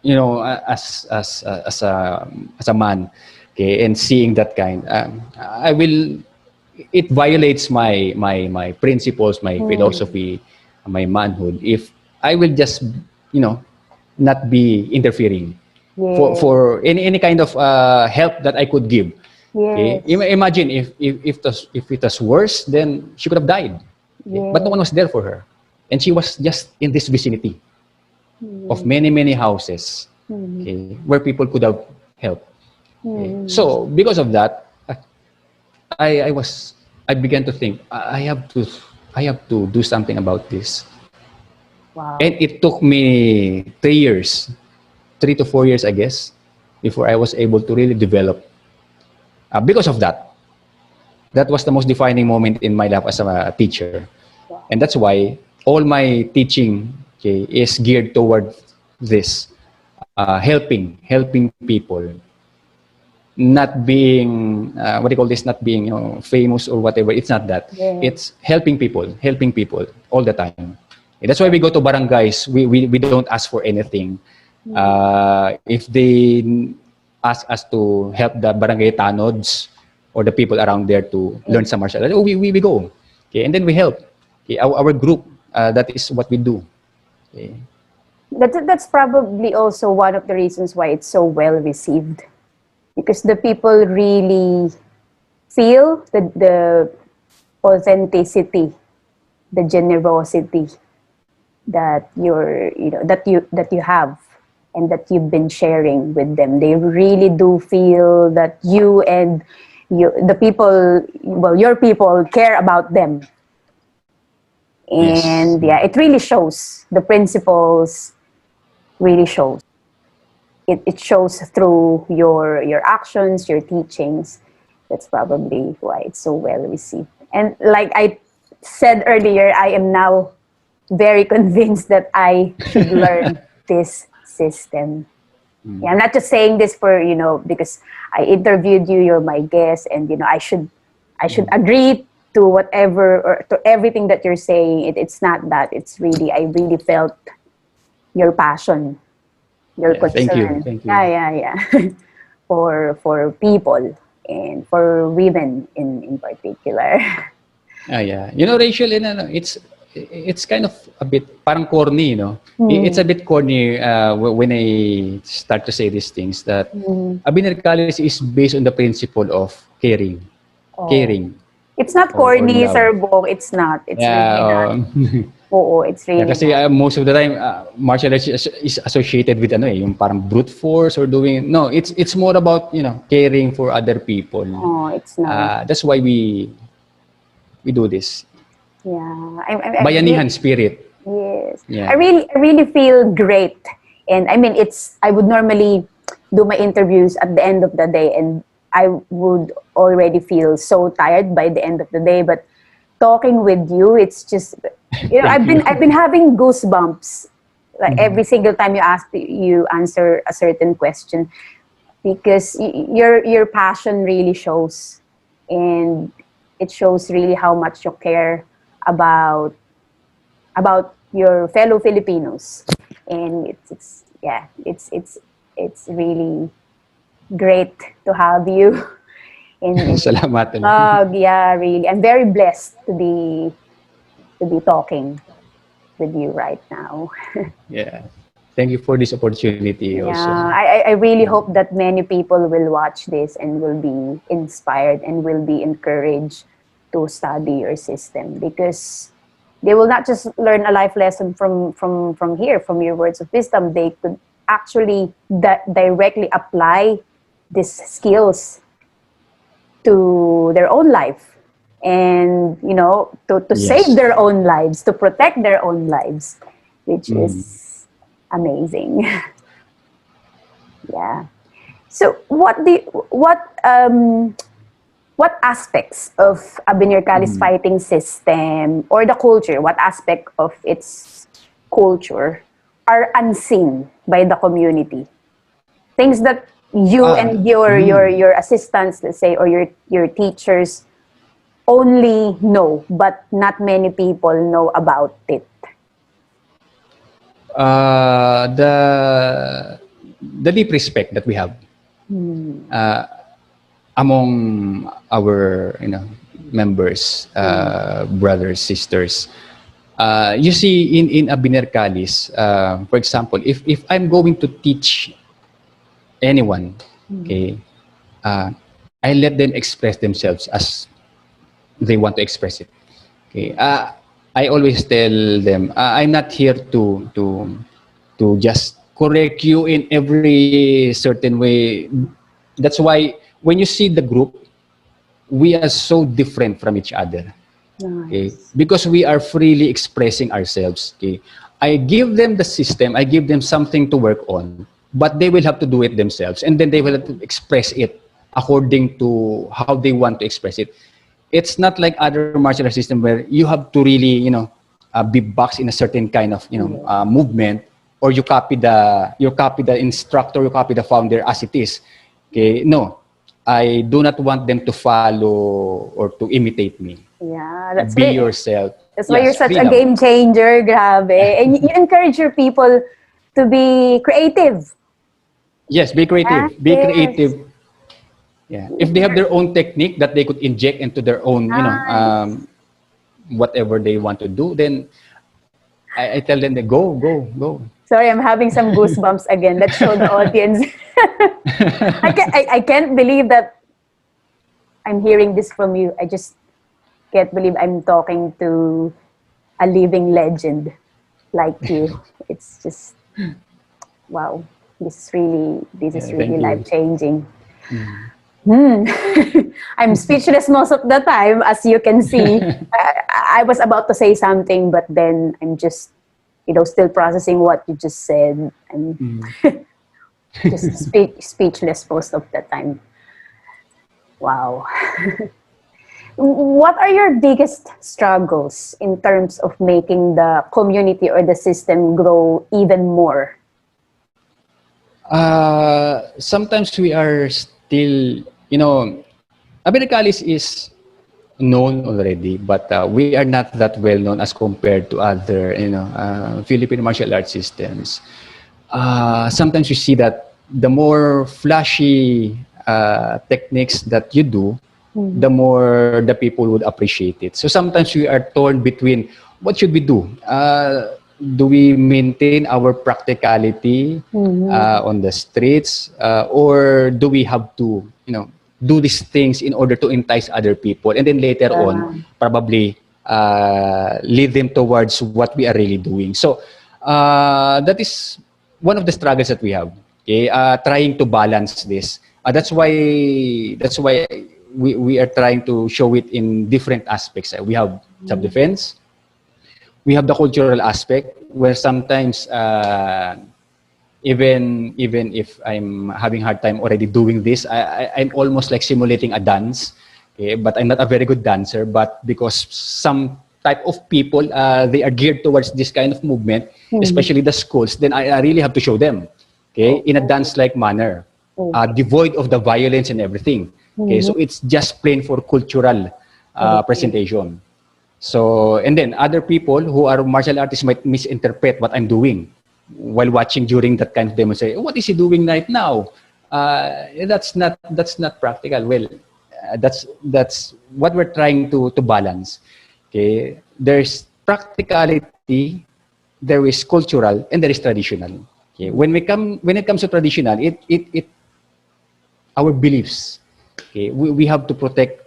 As a man, okay, and seeing that kind, it violates my principles, my philosophy, my manhood. If I will just, not be interfering for any kind of help that I could give. Okay? Imagine if it was worse, then she could have died. Okay? But no one was there for her, and she was just in this vicinity of many houses, okay, where people could have helped. Okay? So because of that, I began to think I have to do something about this. Wow. And it took me 3 to 4 years, I guess, before I was able to really develop. Because of that, that was the most defining moment in my life as a teacher. And that's why all my teaching, okay, is geared toward this, helping people, not being not being famous or whatever. It's not that. It's helping people all the time. And that's why we go to barangays. We don't ask for anything. If they ask us to help the barangay tanods or the people around there to learn some martial arts, we go. Okay, and then we help. Okay, our group, that is what we do. Okay. That's probably also one of the reasons why it's so well received, because the people really feel the authenticity, the generosity that that you have and that you've been sharing with them. They really do feel that you and the people, well, your people care about them. Yes. And yeah, it really shows. The principles really shows. It shows through your actions, your teachings. That's probably why it's so well received. And like I said earlier, I am now very convinced that I should learn this system. Yeah, I'm not just saying this for, because I interviewed you, you're my guest, and I should agree to whatever or to everything that you're saying. It's not that. It's really, I really felt your passion, your Yeah, thank you. concern. Thank you. Yeah. For people and for women in particular. Yeah. You know, Rachel, it's kind of a bit parang corny, no? It's a bit corny when I start to say these things that Abenir Kalis is based on the principle of caring. Oh. Caring. It's not Or corny, love. Sir Bong. It's not. It's really not. Oo, it's really kasi not. most of the time martial arts is associated with yung parang brute force or doing it's more about caring for other people. Oh, it's not. That's why we do this. Yeah. Bayanihan spirit. Yes. Yeah. I really feel great. And I mean, I would normally do my interviews at the end of the day, and I would already feel so tired by the end of the day, but talking with you, it's just, I've been having goosebumps like every single time you answer a certain question, because your passion really shows, and it shows really how much you care about your fellow Filipinos, and it's really great to have you. Salamat. Yeah, really. I'm very blessed to be talking with you right now. Yeah. Thank you for this opportunity also. Yeah, I really hope that many people will watch this and will be inspired and will be encouraged to study your system, because they will not just learn a life lesson from here, from your words of wisdom. They could actually directly apply these skills to their own life, and to Yes. save their own lives, to protect their own lives, which is amazing. Yeah. So what aspects of Abenir Kalis fighting system, or the culture, what aspect of its culture are unseen by the community? Things that you and your assistants, let's say, or your teachers only know, but not many people know about it. The deep respect that we have among our members, brothers, sisters. You see, in Abenir Kalis, for example, if I'm going to teach anyone, okay, I let them express themselves as they want to express it. Okay, I always tell them, I'm not here to just correct you in every certain way. That's why when you see the group, we are so different from each other. Nice. Okay, because we are freely expressing ourselves. Okay, I give them the system, I give them something to work on, but they will have to do it themselves, and then they will have to express it according to how they want to express it. It's not like other martial arts system where you have to really, be boxed in a certain kind of, movement, or you copy the instructor, you copy the founder as it is. Okay, no, I do not want them to follow or to imitate me. Yeah, that's Be why, yourself. that's why Yes, you're such freedom. a game changer, grabe. And you encourage your people to be creative. Yes, be creative. Yeah, Be yes. creative. Yeah. If they have their own technique that they could inject into their own, Nice. whatever they want to do, then I tell them, go, go, go. Sorry, I'm having some goosebumps again. Let's show the audience. I can't believe that I'm hearing this from you. I just can't believe I'm talking to a living legend like you. It's just, wow. This is really Thank you. life-changing. I'm speechless most of the time, as you can see. I was about to say something, but then I'm just, still processing what you just said. I'm just speechless most of the time. Wow. What are your biggest struggles in terms of making the community or the system grow even more? Sometimes we are still, Abenir Kalis is known already, but we are not that well known as compared to other, Filipino martial arts systems. Sometimes we see that the more flashy techniques that you do, the more the people would appreciate it. So sometimes we are torn between what should we do? Do we maintain our practicality on the streets, or do we have to, do these things in order to entice other people, and then later on probably lead them towards what we are really doing? So that is one of the struggles that we have. Okay, trying to balance this. That's why we are trying to show it in different aspects. We have self-defense. We have the cultural aspect, where sometimes even if I'm having a hard time already doing this, I'm almost like simulating a dance. Okay? But I'm not a very good dancer. But because some type of people, they are geared towards this kind of movement, especially the schools, then I really have to show them, okay, in a dance-like manner, devoid of the violence and everything. Okay, so it's just plain for cultural presentation. So, and then other people who are martial artists might misinterpret what I'm doing while watching during that kind of demo. Say, what is he doing right now? That's not practical. Well, that's what we're trying to balance. Okay, there's practicality, there is cultural, and there is traditional. Okay, when it comes to traditional, it our beliefs. Okay, we have to protect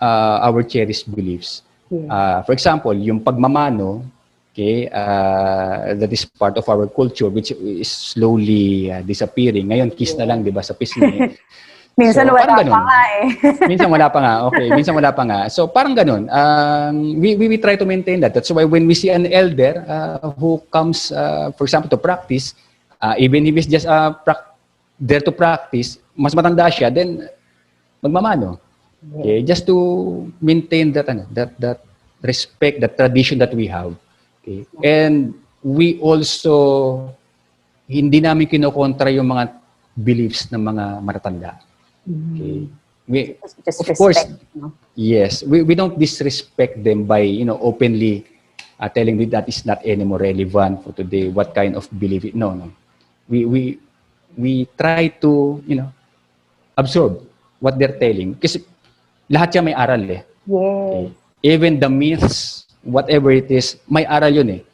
our cherished beliefs. For example, yung pagmamano, okay, that is part of our culture, which is slowly disappearing. Ngayon, kiss na lang, di ba, sa pisngi. Minsan so, wala pa nga eh. Minsan wala pa nga, okay. Minsan wala pa nga. So, parang ganun. We try to maintain that. That's why when we see an elder who comes, for example, to practice, even if he's just there to practice, mas matanda siya, then magmamano. Okay, just to maintain that respect, that tradition that we have. Okay, and we also hindi namin kinokontra yung mga beliefs ng mga matatanda. Okay, just of respect, course, no? yes, we don't disrespect them by openly telling them that is not anymore relevant for today. What kind of belief? No. We try to absorb what they're telling, kasi lahat yan may aral eh. Yes. Okay. Even the myths, whatever it is, may aral yun eh.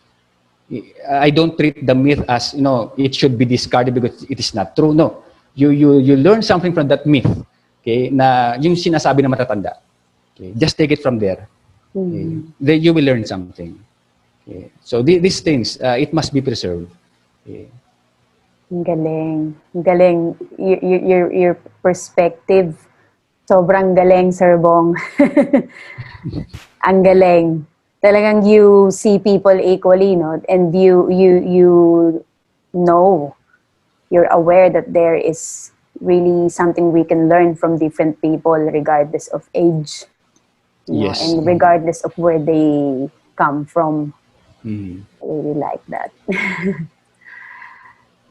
I don't treat the myth as, it should be discarded because it is not true. No. You learn something from that myth. Okay? Na yung sinasabi ng matatanda. Okay? Just take it from there. Okay? Then you will learn something. Okay? So these things, it must be preserved. Okay? Galing. Galing. Your perspective. Sobrang galing, Sir Bong. Ang galing. Talagang you see people equally, no? And you know, you're aware that there is really something we can learn from different people regardless of age. Yes. And regardless of where they come from. Mm-hmm. I really like that.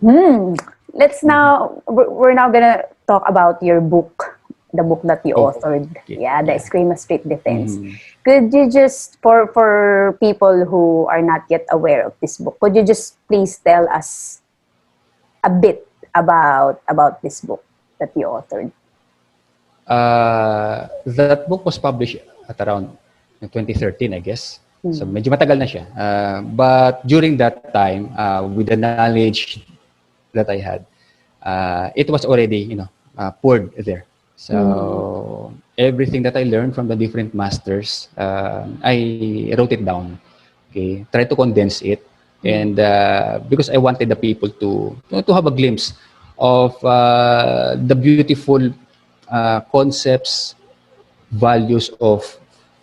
We're now gonna talk about your book. The book that you authored, the Eskrima Street Defense. Could you just, for people who are not yet aware of this book, could you just please tell us a bit about this book that you authored? That book was published at around 2013, I guess. So medyo matagal na siya. But during that time, with the knowledge that I had, it was already, poured there. So everything that I learned from the different masters, I wrote it down. Okay, try to condense it, and because I wanted the people to have a glimpse of the beautiful concepts, values of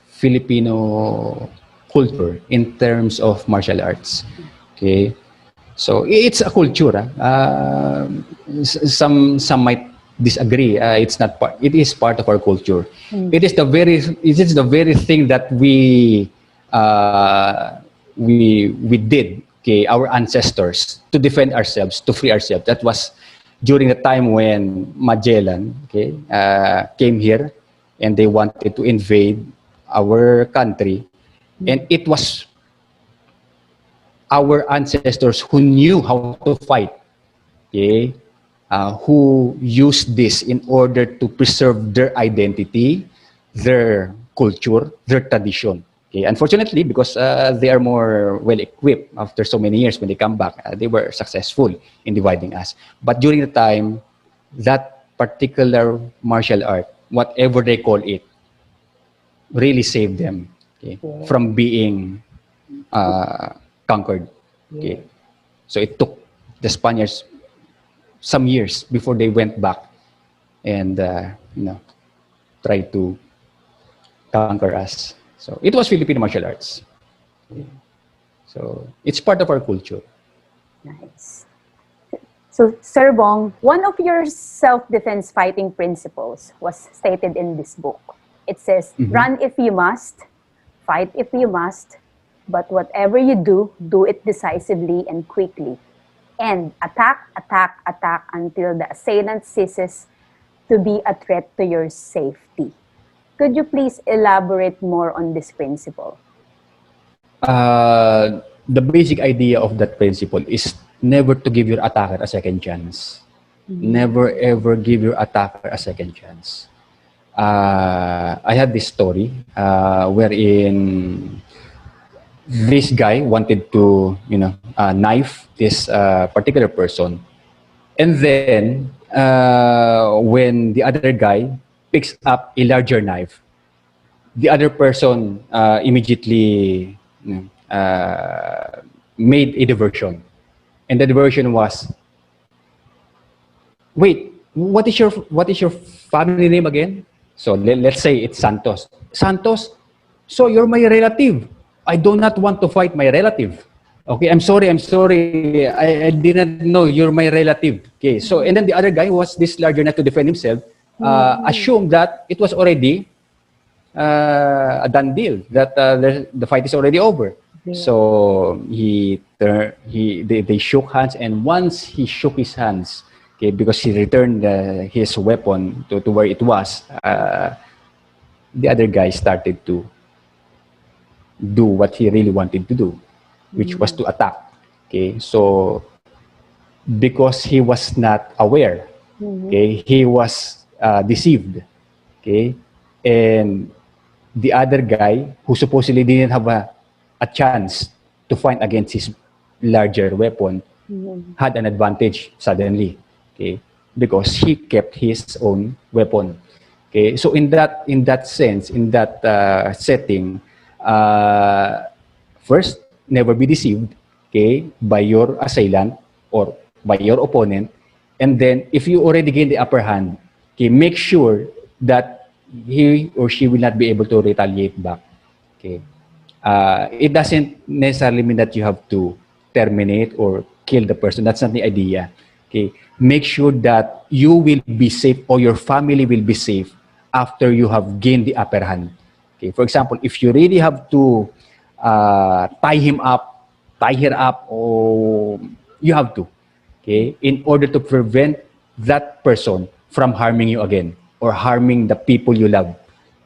Filipino culture in terms of martial arts. Okay, so it's a culture. Some might disagree. It's not part. It is part of our culture. It is the very thing that we did. Okay, our ancestors to defend ourselves, to free ourselves. That was during the time when Magellan, came here, and they wanted to invade our country, and it was our ancestors who knew how to fight, okay, who used this in order to preserve their identity, their culture, their tradition. Okay. Unfortunately, because they are more well-equipped after so many years, when they come back, they were successful in dividing us. But during the time, that particular martial art, whatever they call it, really saved them, okay, from being conquered. Okay. So it took the Spaniards some years before they went back and tried to conquer us. So it was Filipino martial arts. Okay. So it's part of our culture. Nice. So, Sir Bong, one of your self-defense fighting principles was stated in this book. It says, run if you must, fight if you must, but whatever you do, do it decisively and quickly. And attack, attack, attack until the assailant ceases to be a threat to your safety. Could you please elaborate more on this principle? The basic idea of that principle is never to give your attacker a second chance. Never ever give your attacker a second chance. I had this story wherein this guy wanted to, knife this particular person, and then when the other guy picks up a larger knife, the other person immediately made a diversion, and the diversion was, wait, what is your family name again? So let's say it's Santos. Santos, so you're my relative. I do not want to fight my relative. Okay, I'm sorry. I didn't know you're my relative. Okay, so and then the other guy was this larger enough to defend himself. Assumed that it was already a done deal, that the fight is already over. So they shook hands, and once he shook his hands, okay, because he returned his weapon to where it was, the other guy started to do what he really wanted to do, which was to attack. Okay, so because he was not aware, okay, he was deceived. Okay, and the other guy, who supposedly didn't have a chance to fight against his larger weapon, had an advantage suddenly. Okay, because he kept his own weapon. Okay, so in that sense, in that setting, first, never be deceived, okay, by your assailant or by your opponent, and then if you already gain the upper hand, okay, make sure that he or she will not be able to retaliate back. Okay, it doesn't necessarily mean that you have to terminate or kill the person. That's not the idea. Okay, make sure that you will be safe, or your family will be safe after you have gained the upper hand. Okay, for example, if you really have to tie her up, or you have to, okay, in order to prevent that person from harming you again or harming the people you love.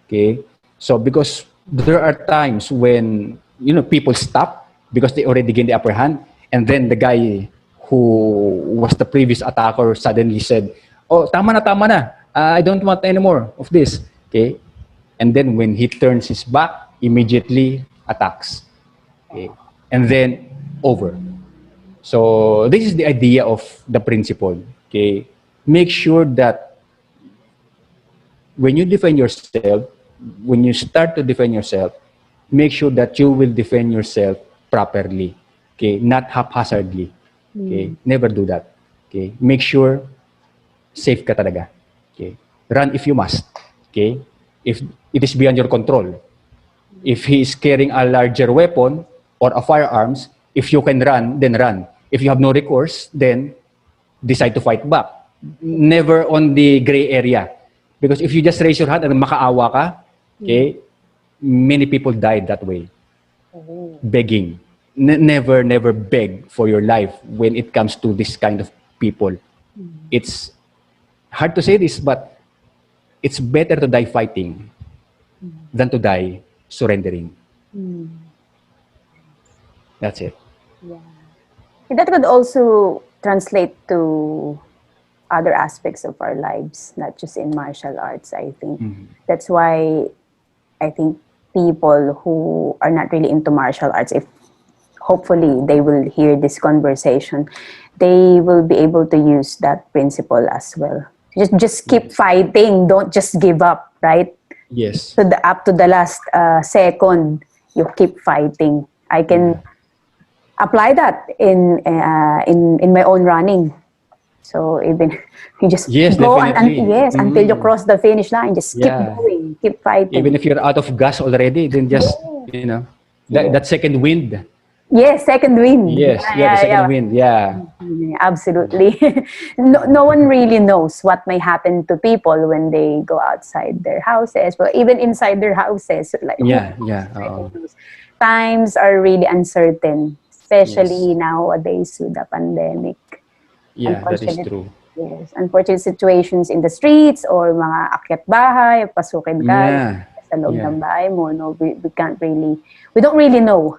Okay, so because there are times when people stop because they already gained the upper hand, and then the guy who was the previous attacker suddenly said, "Oh, tama na, I don't want any more of this." Okay, and then when he turns his back, immediately attacks. Okay? And then over. So this is the idea of the principle. Okay, make sure that when you defend yourself, when you start to defend yourself, make sure that you will defend yourself properly. Okay, not haphazardly. Okay, never do that. Okay, make sure safe ka talaga. Okay, run if you must. Okay, if it is beyond your control. If he is carrying a larger weapon or a firearms, if you can run, then run. If you have no recourse, then decide to fight back. Never on the gray area. Because if you just raise your hand and makaawa ka, okay, many people died that way. Begging. Never beg for your life when it comes to this kind of people. It's hard to say this, but it's better to die fighting than to die surrendering. That's it. Yeah. That could also translate to other aspects of our lives, not just in martial arts, I think. That's why I think people who are not really into martial arts, if hopefully they will hear this conversation, they will be able to use that principle as well. Just keep fighting. Don't just give up, right? Yes. So up to the last second, you keep fighting. I can apply that in my own running. So even you just go until you cross the finish line, just keep going, keep fighting. Even if you're out of gas already, then just that second wind. Yes, second wind. Yes, the second wind. Yeah. Absolutely. No one really knows what may happen to people when they go outside their houses, but even inside their houses. Like, times are really uncertain, especially nowadays with the pandemic. Yeah, that is true. Yes, unfortunate situations in the streets or mga akyat bahay, pasukin ka sa loob ng bahay mo. No, we don't really know.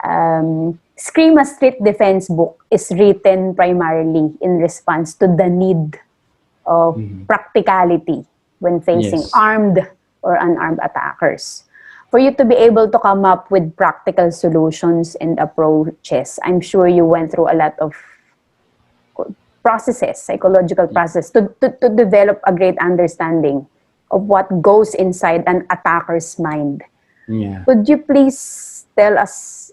Eskrima Street Defense book is written primarily in response to the need of practicality when facing armed or unarmed attackers. For you to be able to come up with practical solutions and approaches, I'm sure you went through a lot of processes, psychological process, to develop a great understanding of what goes inside an attacker's mind. Yeah. Could you please tell us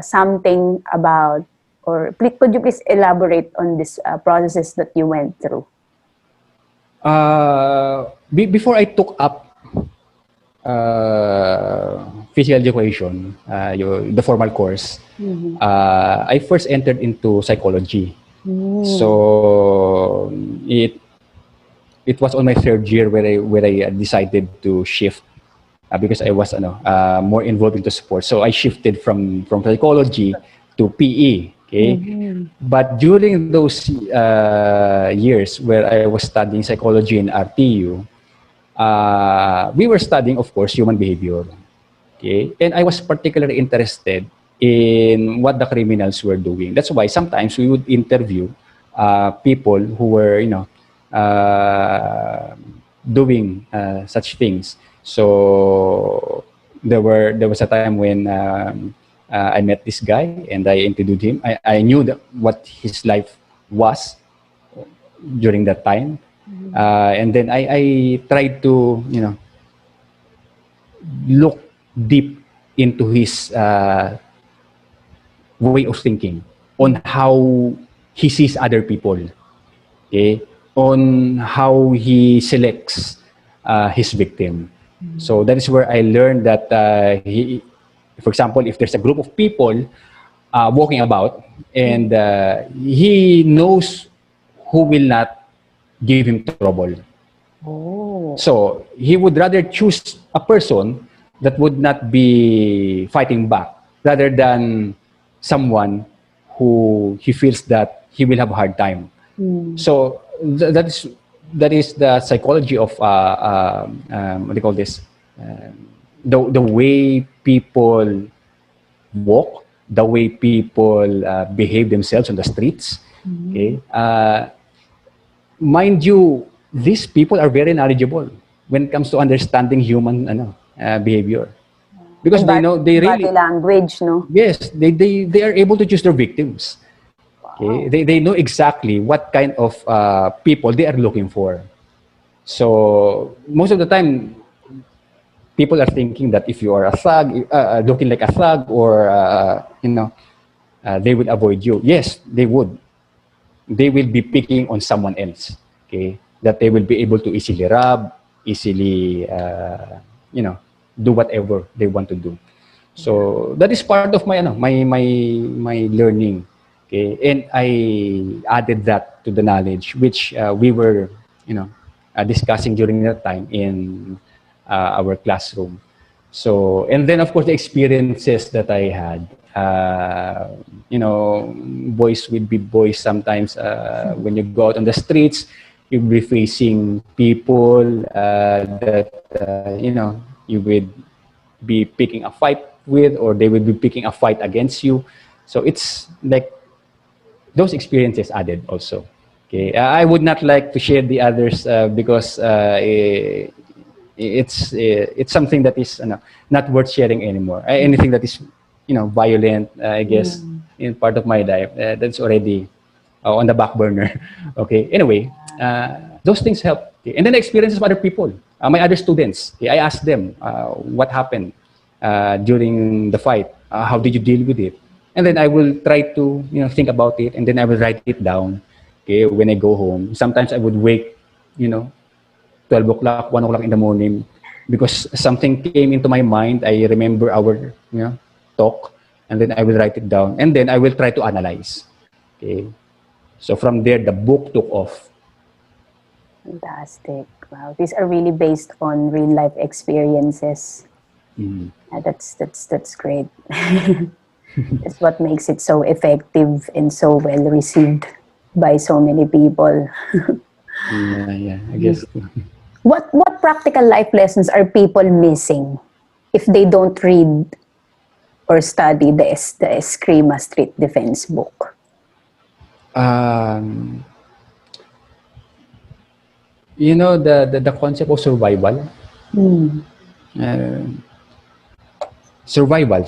something about, or could you please elaborate on this processes that you went through? Before I took up physical education, the formal course, I first entered into psychology. So it was on my third year where I decided to shift because I was more involved into sports. So I shifted from psychology to PE. Okay, but during those years where I was studying psychology in RTU, we were studying, of course, human behavior. Okay, and I was particularly interested in what the criminals were doing. That's why sometimes we would interview people who were, doing such things. So there was a time when I met this guy and I interviewed him. I knew what his life was during that time, and then I tried to look deep into his way of thinking, on how he sees other people, okay, on how he selects his victim. So that is where I learned that for example, if there's a group of people walking about and he knows who will not give him trouble. So he would rather choose a person that would not be fighting back rather than someone who he feels that he will have a hard time. So that is the psychology of what do you call this? The way people walk, the way people behave themselves on the streets. Okay, mind you, these people are very knowledgeable when it comes to understanding human behavior. because And they know they body really, language, no? yes, they are able to choose their victims. Okay, they know exactly what kind of people they are looking for. So most of the time, people are thinking that if you are a thug, looking like a thug, or they will avoid you. Yes, they would. They will be picking on someone else. Okay, that they will be able to easily rob, easily, do whatever they want to do. So that is part of my my learning. Okay, and I added that to the knowledge which we were discussing during that time in our classroom. So, and then of course the experiences that I had, boys will be boys sometimes. When you go out on the streets, you'll be facing people that you would be picking a fight with, or they will be picking a fight against you. So it's like those experiences added also. Okay, I would not like to share the others because it's something that is not worth sharing anymore. Anything that is violent, I guess, in part of my life, that's already on the back burner. Okay. Anyway, those things help. Okay? And then the experiences of other people, my other students. Okay? I asked them what happened during the fight. How did you deal with it? And then I will try to think about it, and then I will write it down. Okay, when I go home, sometimes I would wake, 12 o'clock, 1 o'clock in the morning, because something came into my mind. I remember our talk, and then I will write it down, and then I will try to analyze. Okay, so from there, the book took off. Fantastic. Wow, these are really based on real life experiences. That's great. It's what makes it so effective and so well received by so many people. Yeah, I guess. What practical life lessons are people missing if they don't read or study the Eskrima Street Defense book? The concept of survival. Survival.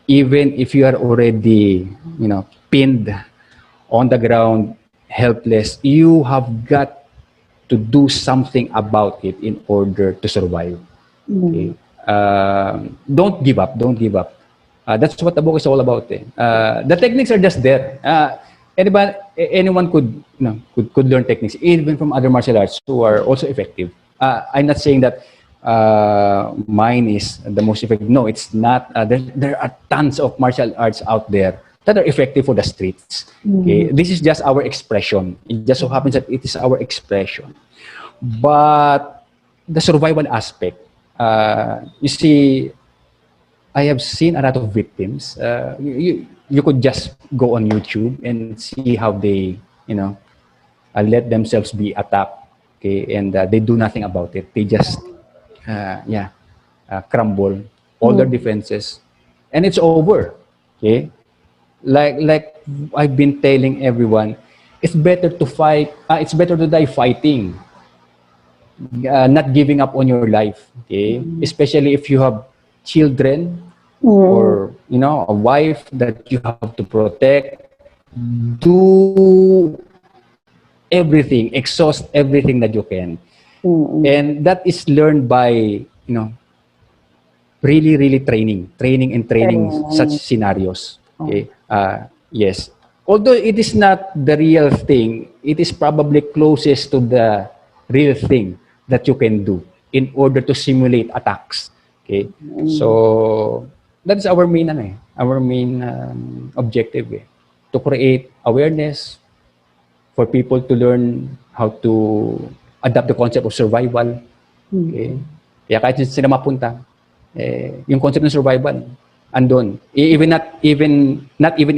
Even if you are already, pinned on the ground, helpless, you have got to do something about it in order to survive. Okay? Don't give up. Don't give up. That's what the book is all about. The techniques are just there. Anyone could learn techniques, even from other martial arts who are also effective. I'm not saying that mine is the most effective. No, it's not. There are tons of martial arts out there that are effective for the streets. Okay? This is just our expression. It just so happens that it is our expression. But the survival aspect, you see, I have seen a lot of victims. You could just go on YouTube and see how they, let themselves be attacked. Okay, and they do nothing about it. They just, crumble all their defenses, and it's over. Okay, like I've been telling everyone, it's better to fight. It's better to die fighting, not giving up on your life. Okay, especially if you have children or a wife that you have to protect. Do everything, exhaust everything that you can, and that is learned by really training such scenarios. Okay, yes. Although it is not the real thing, it is probably closest to the real thing that you can do in order to simulate attacks. Okay, so that's our main objective, to create awareness for people to learn how to adapt the concept of survival. Okay, kaya kahit sila mapunta, yung concept ng survival andon, not even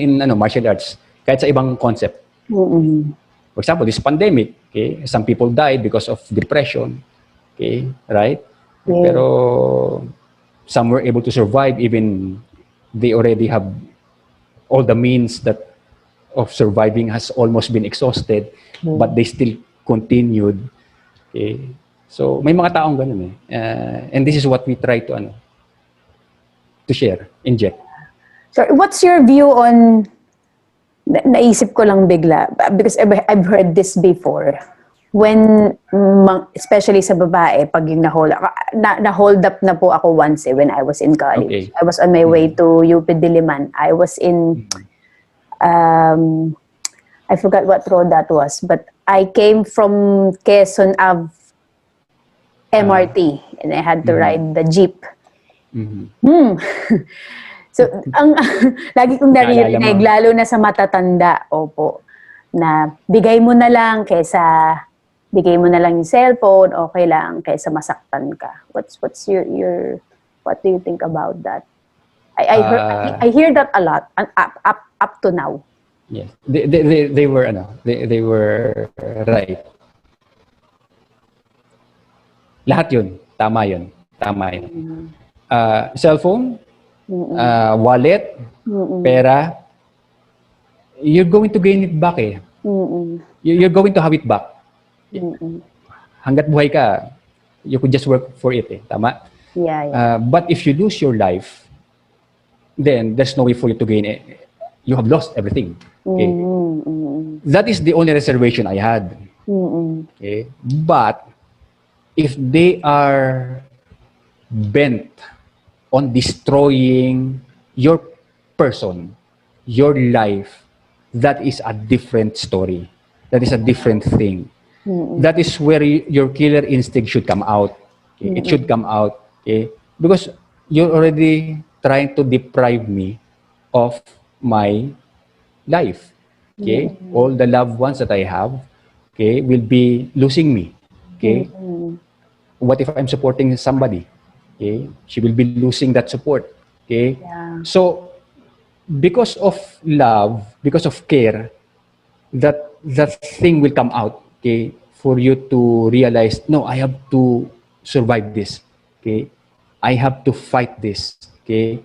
in martial arts, kahit sa ibang concept. For example, this pandemic, okay, some people died because of depression, okay, right? Pero some were able to survive, even they already have all the means that of surviving has almost been exhausted, but they still continued. Okay? So may mga taong ganun eh. And this is what we try to share, inject. So what's your view on, naisip ko lang bigla, because I've heard this before, when, especially sa babae, pag yung na-hold up na po ako once when I was in college. Okay. I was on my way to UP Diliman. I was in, I forgot what road that was, but I came from Quezon Ave MRT, and I had to ride the jeep. So, lagi kong naririnig, lalo na sa matatanda, opo, na bigay mo na lang bigay mo na lang yung cellphone, okay lang, kaysa masaktan ka. What's your what do you think about that? I hear that a lot, up to now. Yes. They were right. Lahat yun. Tama yun. Cellphone, wallet, pera, you're going to gain it back eh. You're going to have it back. Hanggat buhay ka, you could just work for it eh. Tama? Yeah. But if you lose your life, then there's no way for you to gain it. You have lost everything. Okay? That is the only reservation I had. Okay? But if they are bent on destroying your person, your life, that is a different story. That is a different thing. That is where your killer instinct should come out. Okay? It should come out. Okay? Because you're already trying to deprive me of my life. Okay? All the loved ones that I have, okay, will be losing me. Okay? What if I'm supporting somebody? Okay? She will be losing that support. Okay? Yeah. So, because of love, because of care, that thing will come out. Okay? For you to realize, no, I have to survive this. Okay? I have to fight this. Okay?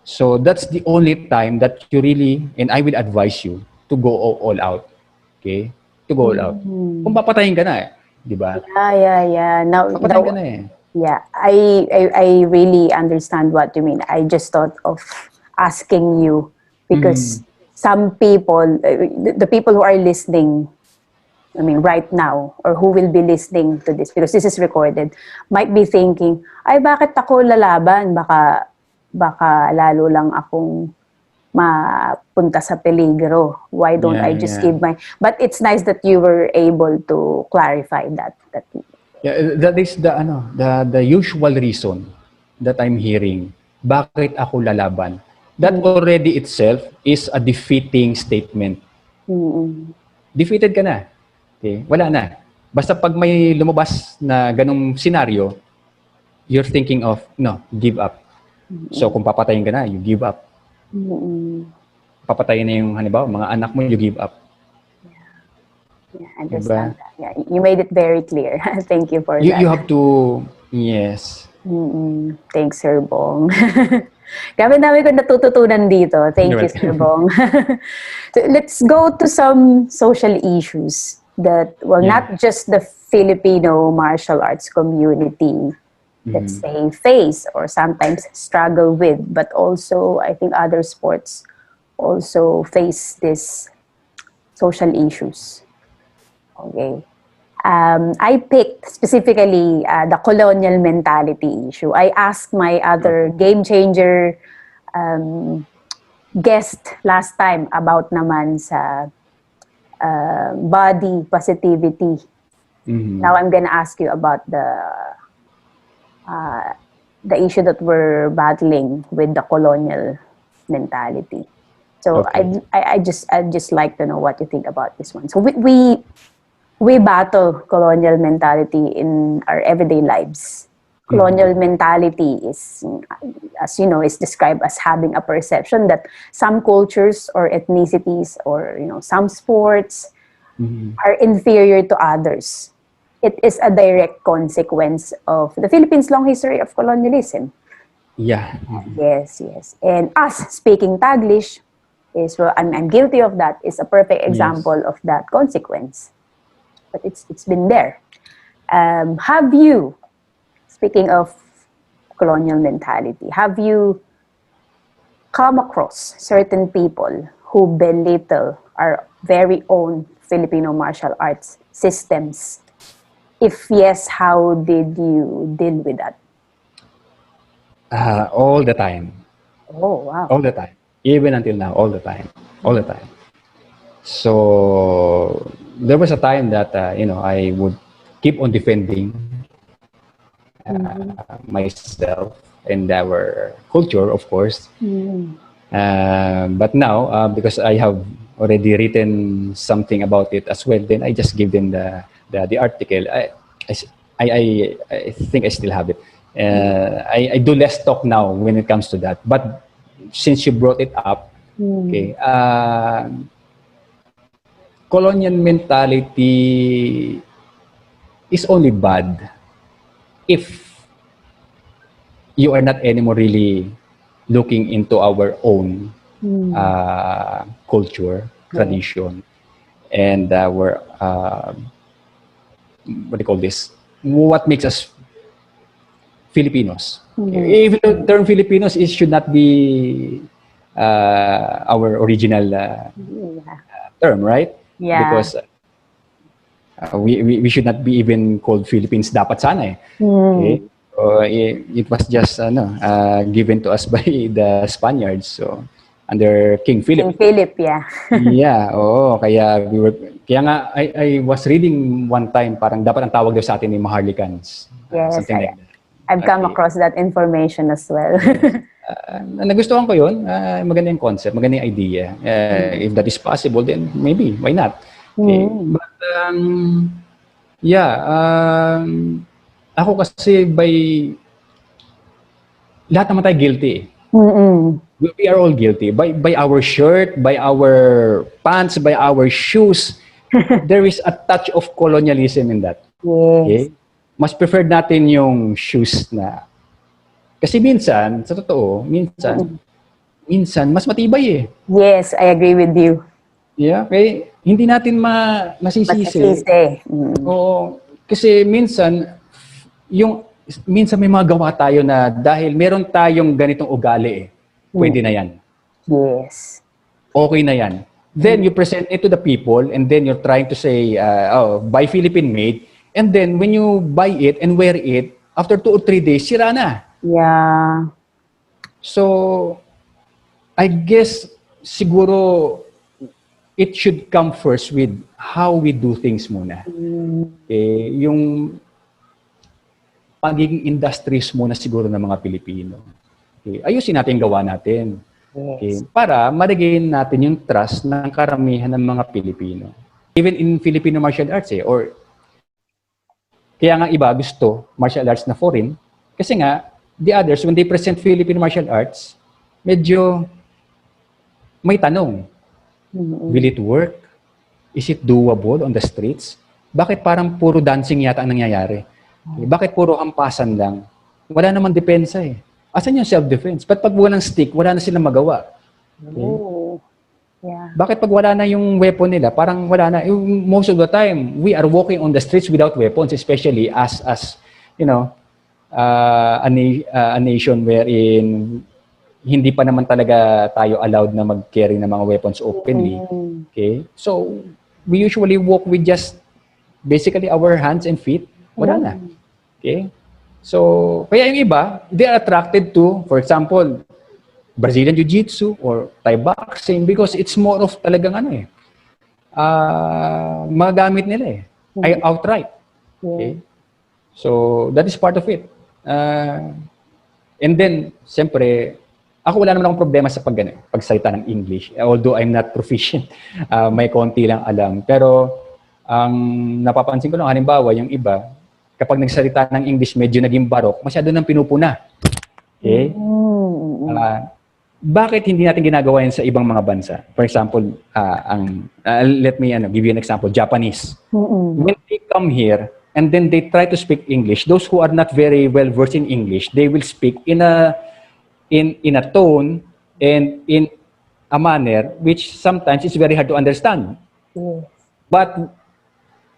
So, that's the only time that you really, and I will advise you to go all out. Okay? To go all out. Kung papatayin ka na eh. Diba? Yeah. Now, papatayin ka na eh. Yeah, I really understand what you mean. I just thought of asking you because some people, the people who are listening, I mean, right now, or who will be listening to this, because this is recorded, might be thinking, ay, bakit ako lalaban? Baka lalo lang akong mapunta sa peligro. Why don't I just give my... But it's nice that you were able to clarify that. Yeah, that is the usual reason that I'm hearing. Bakit ako lalaban? That already itself is a defeating statement. Defeated ka na. Okay? Wala na. Basta pag may lumabas na ganong senaryo, you're thinking of, no, give up. So kung papatayin ka na, you give up. Papatayin na yung halimbawa, mga anak mo, you give up. Yeah, I understand that. Yeah, you made it very clear. Thank you for that. You have to, yes. Thanks, Sir Bong. Grabe dami ko natututunan dito. Thank you, Sir Bong. So let's go to some social issues that, not just the Filipino martial arts community, let's say, face or sometimes struggle with, but also, I think other sports also face these social issues. Okay. I picked specifically the colonial mentality issue. I asked my other game changer guest last time about naman sa body positivity. Now I'm gonna ask you about the issue that we're battling with the colonial mentality. So okay. I'd just like to know what you think about this one. So we battle colonial mentality in our everyday lives. Colonial mentality is, as you know, is described as having a perception that some cultures or ethnicities or some sports are inferior to others. It is a direct consequence of the Philippines' long history of colonialism. Yeah. Yes. And us speaking Taglish is, well, I'm guilty of that, is a perfect example of that consequence. But it's been there. Have you, speaking of colonial mentality, have you come across certain people who belittle our very own Filipino martial arts systems? If yes, how did you deal with that? All the time. Oh, wow. All the time. Even until now, all the time. All the time. So there was a time that I would keep on defending myself and our culture, of course. But now, because I have already written something about it as well, then I just give them the article. I think I still have it. I do less talk now when it comes to that. But since you brought it up, okay, colonial mentality is only bad if you are not anymore really looking into our own culture, tradition, and our what do you call this? What makes us Filipinos? Even though the term Filipinos, it should not be our original term, right? Yeah. Because we should not be even called Philippines. Dapat sana eh. Okay? It was just given to us by the Spaniards. So under King Philip. King Philip, yeah. Yeah, oo. Kaya nga, I was reading one time, parang dapat ang tawag daw sa atin ni Maharlikans. Yes, Something like that. I've come across that information as well. Nagustuhan ko yun. Maganda yung concept, maganda yung idea. If that is possible, then maybe, why not? Okay. But, ako kasi lahat naman tayo guilty. We are all guilty. By our shirt, by our pants, by our shoes, there is a touch of colonialism in that. Yes. Okay? Mas preferred natin yung shoes na... Kasi minsan, sa totoo, minsan, mas matibay eh. Yes, I agree with you. Yeah, okay? Hindi natin masisisi. Oo. Kasi minsan may mga gawa tayo na dahil meron tayong ganitong ugali eh. Pwede na yan. Yes. Okay na yan. Then you present it to the people and then you're trying to say, buy Philippine made. And then when you buy it and wear it, after 2 or 3 days, sira na. Yeah. So, I guess siguro it should come first with how we do things muna. Yung pagiging industries muna siguro ng mga Pilipino. Okay. Ayusin natin gawa natin. Okay. Para ma-regain natin yung trust ng karamihan ng mga Pilipino. Even in Filipino martial arts kaya nga iba gusto martial arts na foreign kasi nga the others when they present Filipino martial arts medyo may tanong. Will it work? Is it doable on the streets? Bakit parang puro dancing yata ang nangyayari? Bakit puro hampasan lang? Wala naman depensa eh. Asan yung self-defense? Ba't pag walang stick, wala na silang magawa? Okay? Yeah. Bakit pag wala na yung weapon nila, parang wala na. Most of the time, we are walking on the streets without weapons, especially as a nation wherein hindi pa naman talaga tayo allowed na mag-carry ng mga weapons openly. Okay? So, we usually walk with just basically our hands and feet. Wala na. Okay? So, kaya yung iba, they are attracted to, for example, Brazilian Jiu-Jitsu or Thai boxing because it's more of talagang magamit nila ay outright. Okay? So, that is part of it. And then, siyempre, ako wala naman akong problema sa pagsalita ng English. Although I'm not proficient, may konti lang alam. Pero, ang napapansin ko lang, halimbawa, yung iba, kapag nagsalita ng English, medyo naging barok, masyado nang pinupuna. Okay? Bakit hindi natin ginagawa yan sa ibang mga bansa? For example, let me give you an example, Japanese. When they come here, and then they try to speak English, those who are not very well versed in English, they will speak in a tone and in a manner which sometimes is very hard to understand. But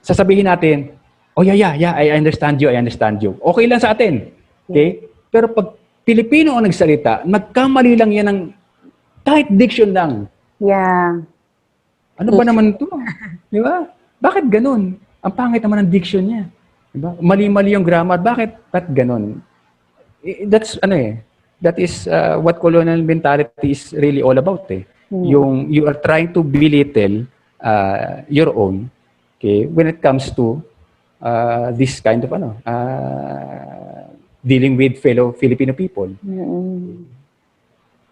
sasabihin natin, oh yeah, I understand you, I understand you. Okay lang sa atin. Okay? Pero pag Pilipino ang nagsalita, nagkamali lang yan ng kahit diction lang. Yeah. Ano ba naman ito? Di ba? Bakit ganun? Ang pangit naman ng diction niya. Di ba? Mali-mali yung grammar. Bakit ganun? That is what colonial mentality is really all about eh. Yung you are trying to belittle your own, okay, when it comes to this kind of dealing with fellow Filipino people.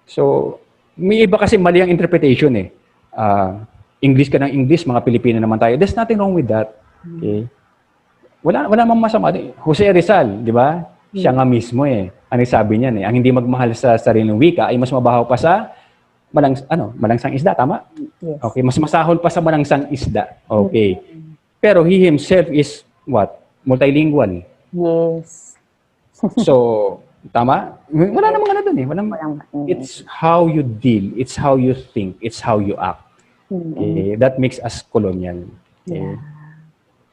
So, may iba kasi mali ang interpretation eh. English ka ng English, mga Pilipino naman tayo. There's nothing wrong with that. Okay? Wala mang masama. Jose Rizal, di ba? Siya nga mismo eh. Ano sabi niya eh? Ang hindi magmahal sa sariling wika ay mas mabahaw pa sa malangsang isda, tama? Yes. Okay, mas masahol pa sa malangsang isda. Okay. Pero he himself is what? Multilingual. Yes. So, tama? Wala namang ano dun eh. It's how you deal, it's how you think, it's how you act. Okay? That makes us colonial. Okay? Yeah.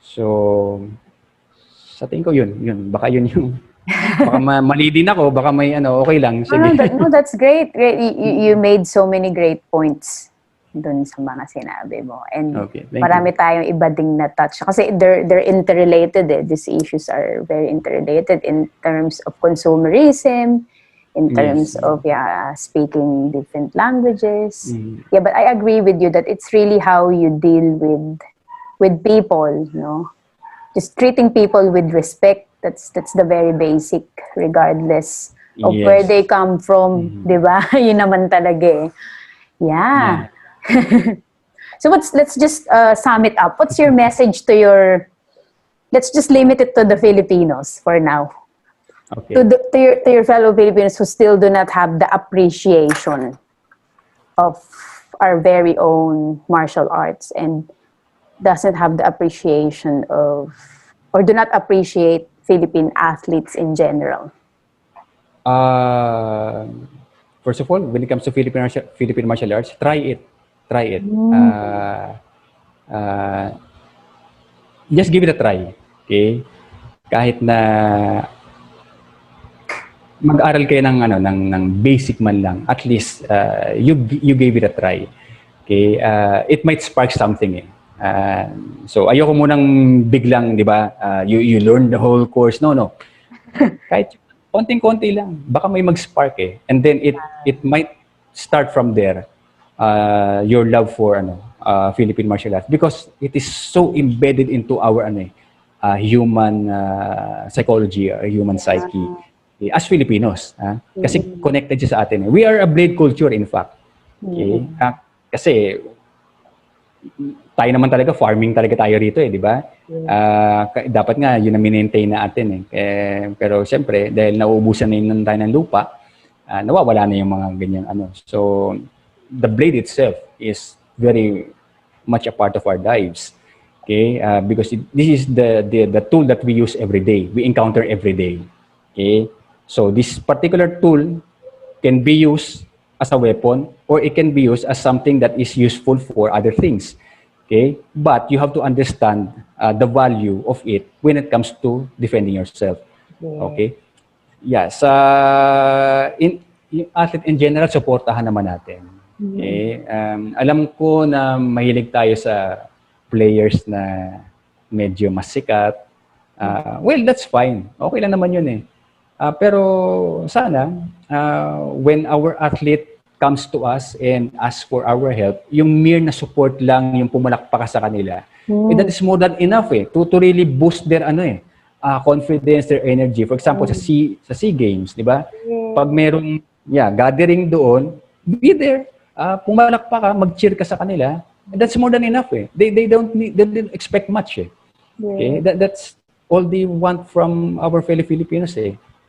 So, sa tingin ko yun. Baka yun yung, baka mali din ako, baka may okay lang. Sige. No, that's great. You made so many great points dun sa mga sinabi mo. And marami tayong iba ding na-touch. Kasi they're interrelated eh. These issues are very interrelated in terms of consumerism, in terms of speaking different languages. Yeah, but I agree with you that it's really how you deal with people, no? Just treating people with respect. That's the very basic, regardless of where they come from, di ba? Yun naman talaga eh. Yeah. So let's just sum it up. What's your message to let's just limit it to the Filipinos for now. Okay. To your fellow Filipinos who still do not have the appreciation of our very own martial arts and doesn't have the appreciation of, or do not appreciate Philippine athletes in general. First of all, when it comes to Philippine martial arts, try it. Just give it a try. Okay? Kahit na mag-aral kayo ng basic man lang, at least you gave it a try. Okay? It might spark something eh. So ayoko munang biglang, di ba, you learn the whole course. No. Kahit konting-konti lang, baka may mag-spark eh. And then it might start from there, your love for Philippine martial arts, because it is so embedded into our human psychology, human psyche as Filipinos. Kasi connected siya sa atin. We are a blade culture in fact. Okay? Kasi tayo naman talaga, farming talaga tayo rito eh, di ba? Dapat nga, yun ang maintain natin eh. Pero siyempre, dahil nauubusan na yun tayo ng lupa, nawawala na yung mga ganyan So, the blade itself is very much a part of our lives. Okay? Because this is the tool that we use every day. We encounter every day. Okay? So, this particular tool can be used as a weapon or it can be used as something that is useful for other things. Okay? But you have to understand the value of it when it comes to defending yourself. Okay? Yes. Yung athlete in general, supportahan naman natin. Okay? Alam ko na mahilig tayo sa players na medyo mas sikat. Well, that's fine. Okay lang naman yun eh. Pero sana, when our athlete comes to us and asks for our help, yung mere na support lang, yung pumalakpak sa kanila, that is more than enough to really boost their confidence, their energy. For example, sa SEA Games, di ba? Pag merong gathering doon, be there. Pumalakpak ka, mag-cheer ka sa kanila, that's more than enough They don't expect much Okay? That's all they want from our fellow Filipinos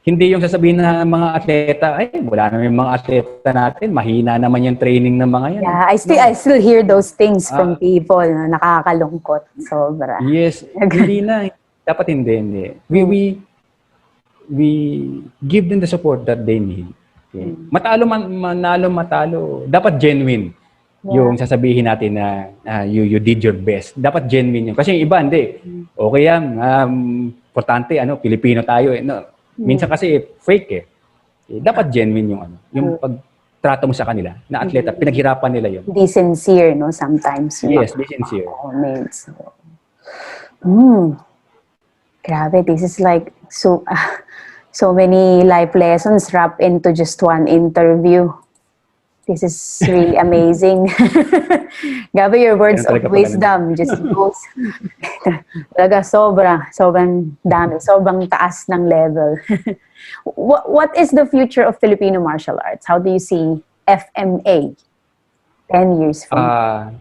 Hindi yung sasabihin na mga atleta, wala naman yung mga atleta natin, mahina naman yung training ng mga yan. Yeah, I still hear those things from people na nakakalungkot. Sobra. Yes, hindi na. Dapat hindi. We give them the support that they need. Okay? Manalo, matalo, dapat genuine. Yung sasabihin natin na you did your best. Dapat genuine yun. Kasi yung iba, hindi. Okay yan. Importante, Pilipino tayo. No. Minsan kasi fake eh. Dapat genuine yung yung pagtrato mo sa kanila na atleta, pinaghirapan nila yun. Be sincere, no? Sometimes. Yes, be sincere. Grabe, this is like so many life lessons wrapped into just one interview. This is really amazing. Grabe, your words of wisdom just goes. Talaga sobrang dami, sobrang taas ng level. What is the future of Filipino martial arts? How do you see FMA 10 years from now?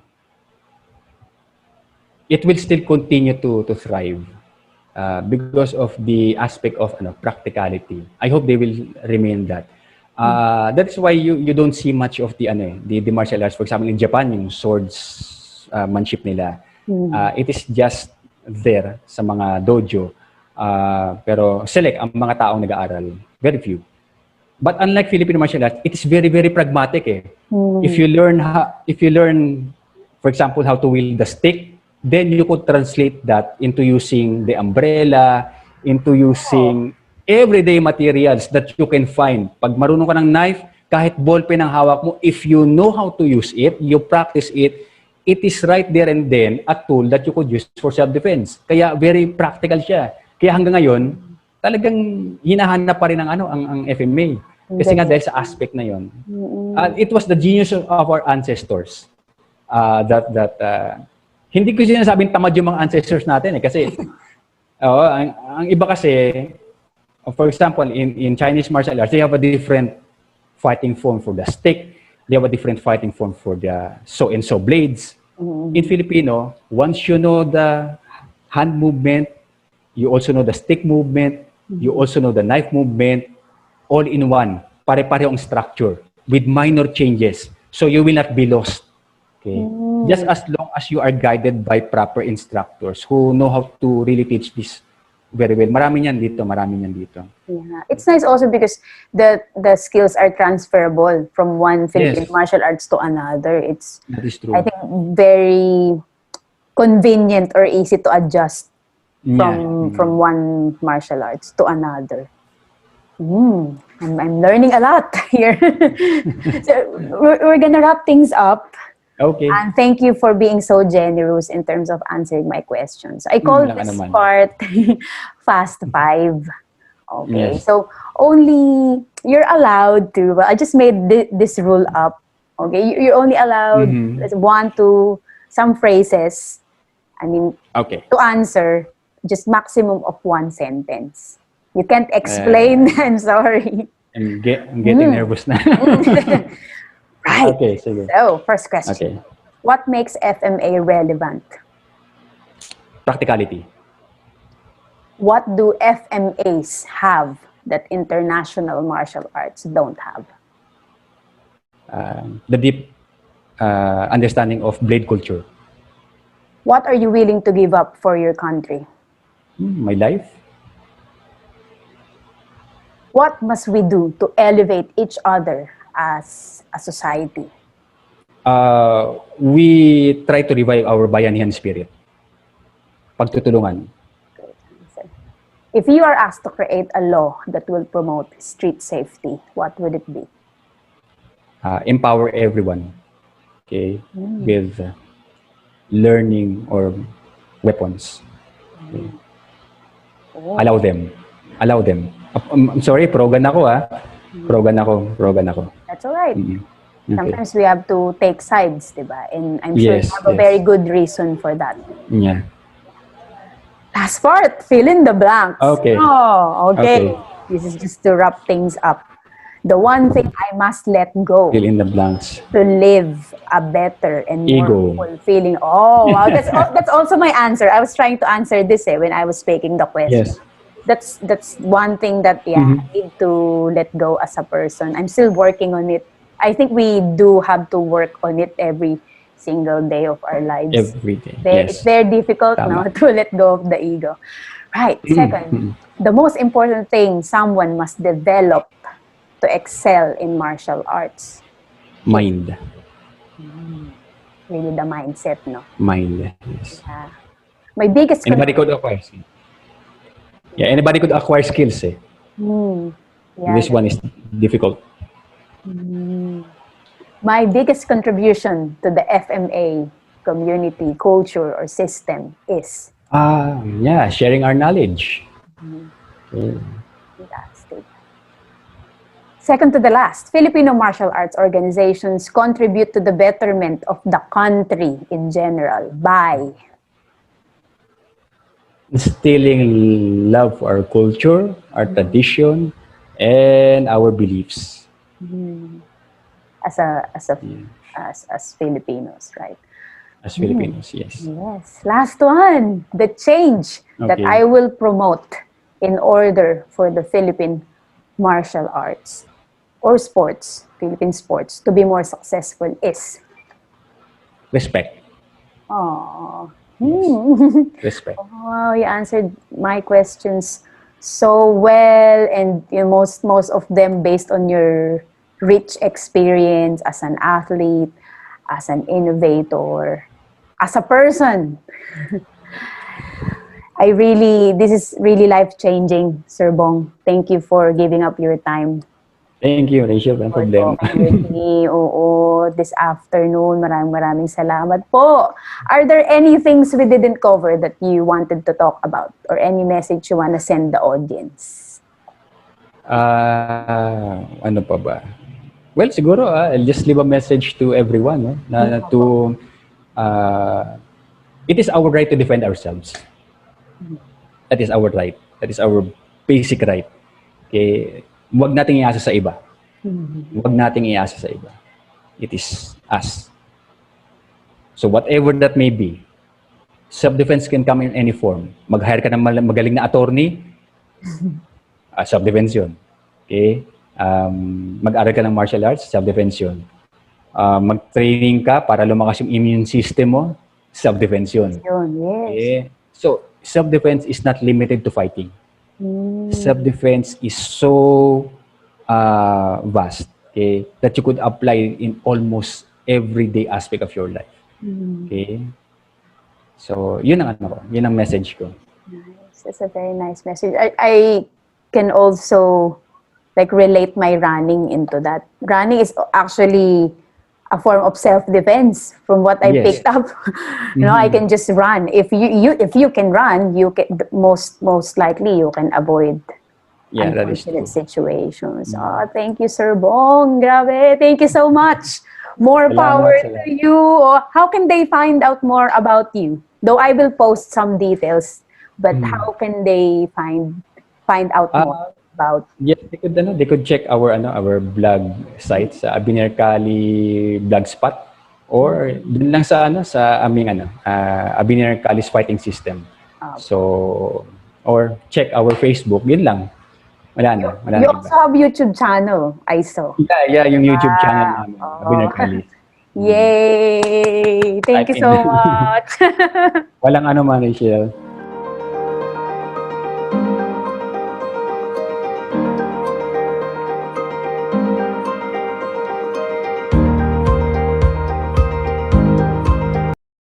It will still continue to thrive because of the aspect of practicality. I hope they will remain that. That's why you don't see much of the martial arts. For example, in Japan, yung swordsmanship nila, it is just there sa mga dojo. Pero select ang mga taong nag-aaral. Very few. But unlike Filipino martial arts, it is very, very pragmatic eh. If you learn, for example, how to wield the stick, then you could translate that into using the umbrella, into using everyday materials that you can find. Pag marunong ka ng knife, kahit ballpen ang hawak mo, if you know how to use it, you practice it, it is right there and then a tool that you could use for self-defense. Kaya very practical siya. Kaya hanggang ngayon, talagang hinahanap pa rin ang FMA. Kasi nga dahil sa aspect na yon. It was the genius of our ancestors that hindi ko sinasabing tamad yung mga ancestors natin eh. Kasi ang iba kasi, for example, in Chinese martial arts, they have a different fighting form for the stick. They have a different fighting form for the so-and-so blades. In Filipino, once you know the hand movement, you also know the stick movement, you also know the knife movement, all in one. Pare-pareho ang structure with minor changes. So you will not be lost. Okay? Just as long as you are guided by proper instructors who know how to really teach this very well. Marami niyan dito. Yeah. It's nice also because the skills are transferable from one Filipino martial arts to another. That is true. I think very convenient or easy to adjust from one martial arts to another. I'm learning a lot here. So we're gonna wrap things up. Okay. And thank you for being so generous in terms of answering my questions. I call this part Fast 5. Okay. Yes. So only you're allowed to. I just made this rule up. Okay. You're only allowed one to some phrases. I mean, to answer just maximum of one sentence. You can't explain. I'm sorry. I'm getting nervous now. Right. Okay, sige. So, first question. Okay. What makes FMA relevant? Practicality. What do FMAs have that international martial arts don't have? The deep understanding of blade culture. What are you willing to give up for your country? My life. What must we do to elevate each other as a society? We try to revive our bayanihan spirit. Pagtutulungan. Great answer. If you are asked to create a law that will promote street safety, what would it be? Empower everyone. Okay? With learning or weapons. Okay. Allow them. I'm sorry, progan ako Progan ako. That's all right. Okay. Sometimes we have to take sides, diba? And I'm sure you have a very good reason for that. Yeah. Last part, fill in the blanks. Okay. Oh, okay. This is just to wrap things up. The one thing I must let go. Fill in the blanks. To live a better and more fulfilling. Oh, wow. That's also my answer. I was trying to answer this when I was making the question. Yes. That's one thing that I need to let go as a person. I'm still working on it. I think we do have to work on it every single day of our lives. Every day. It's very difficult now to let go of the ego. Right. Second, the most important thing someone must develop to excel in martial arts. Mind. Really the mindset, no? Mind. Yes. My biggest Anybody could acquire skills. Yeah, anybody could acquire skills. Eh. Yeah, This one is difficult. my biggest contribution to the FMA community, culture, or system is Yeah, sharing our knowledge. Okay. fantastic. Second to the last, Filipino martial arts organizations contribute to the betterment of the country in general by Instilling love for our culture, our tradition, and our beliefs. as Filipinos, right? As Filipinos, yes. Yes. Last one, the change that Okay. I will promote in order for the Philippine martial arts or sports, Philippine sports, to be more successful is. Respect. Oh, Respect. wow, you answered my questions so well, and most of them based on your rich experience as an athlete, as an innovator, as a person. This is really life-changing, Sir Bong. Thank you for giving up your time Thank you, Rachel. No for problem. talking with me. Oo, this afternoon. Maraming salamat po. Are there any things we didn't cover that you wanted to talk about, or any message you want to send the audience? Ano pa ba? Well, siguro, I'll just leave a message to everyone. No? It is our right to defend ourselves. That is our right. That is our basic right. Okay? Huwag nating iasa sa iba. Huwag nating iasa sa iba. It is us. So whatever that may be, self-defense can come in any form. Mag-hire ka ng magaling na attorney, self-defense yun. Okay? Mag-aral ka ng martial arts, self-defense yun. Mag-training ka para lumakas yung immune system mo, self-defense yun. Yes. Okay? So, self-defense is not limited to fighting. Self-defense is so vast, okay, that you could apply in almost everyday aspect of your life. Okay? So, yun ang yun ang message ko. Nice. That's a very nice message. I can also relate my running into that. Running is actually a form of self-defense from what I picked up. I can just run. If you can run, you can most likely you can avoid unfortunate situations. Oh, thank you, Sir Bong. Grabe. Thank you so much. More power to you. How can they find out more about you? Though I will post some details, but how can they find out more about? Yes, they could check our blog site sa Abenir Kalis blogspot, or dun lang sa aming Abenir Kalis fighting system. So, or check our Facebook, yun lang. Wala na. You also have YouTube channel, I saw. Yeah, yung YouTube channel namin, Abenir Kalis. Yay! Thank you so much. Walang man, Rachel.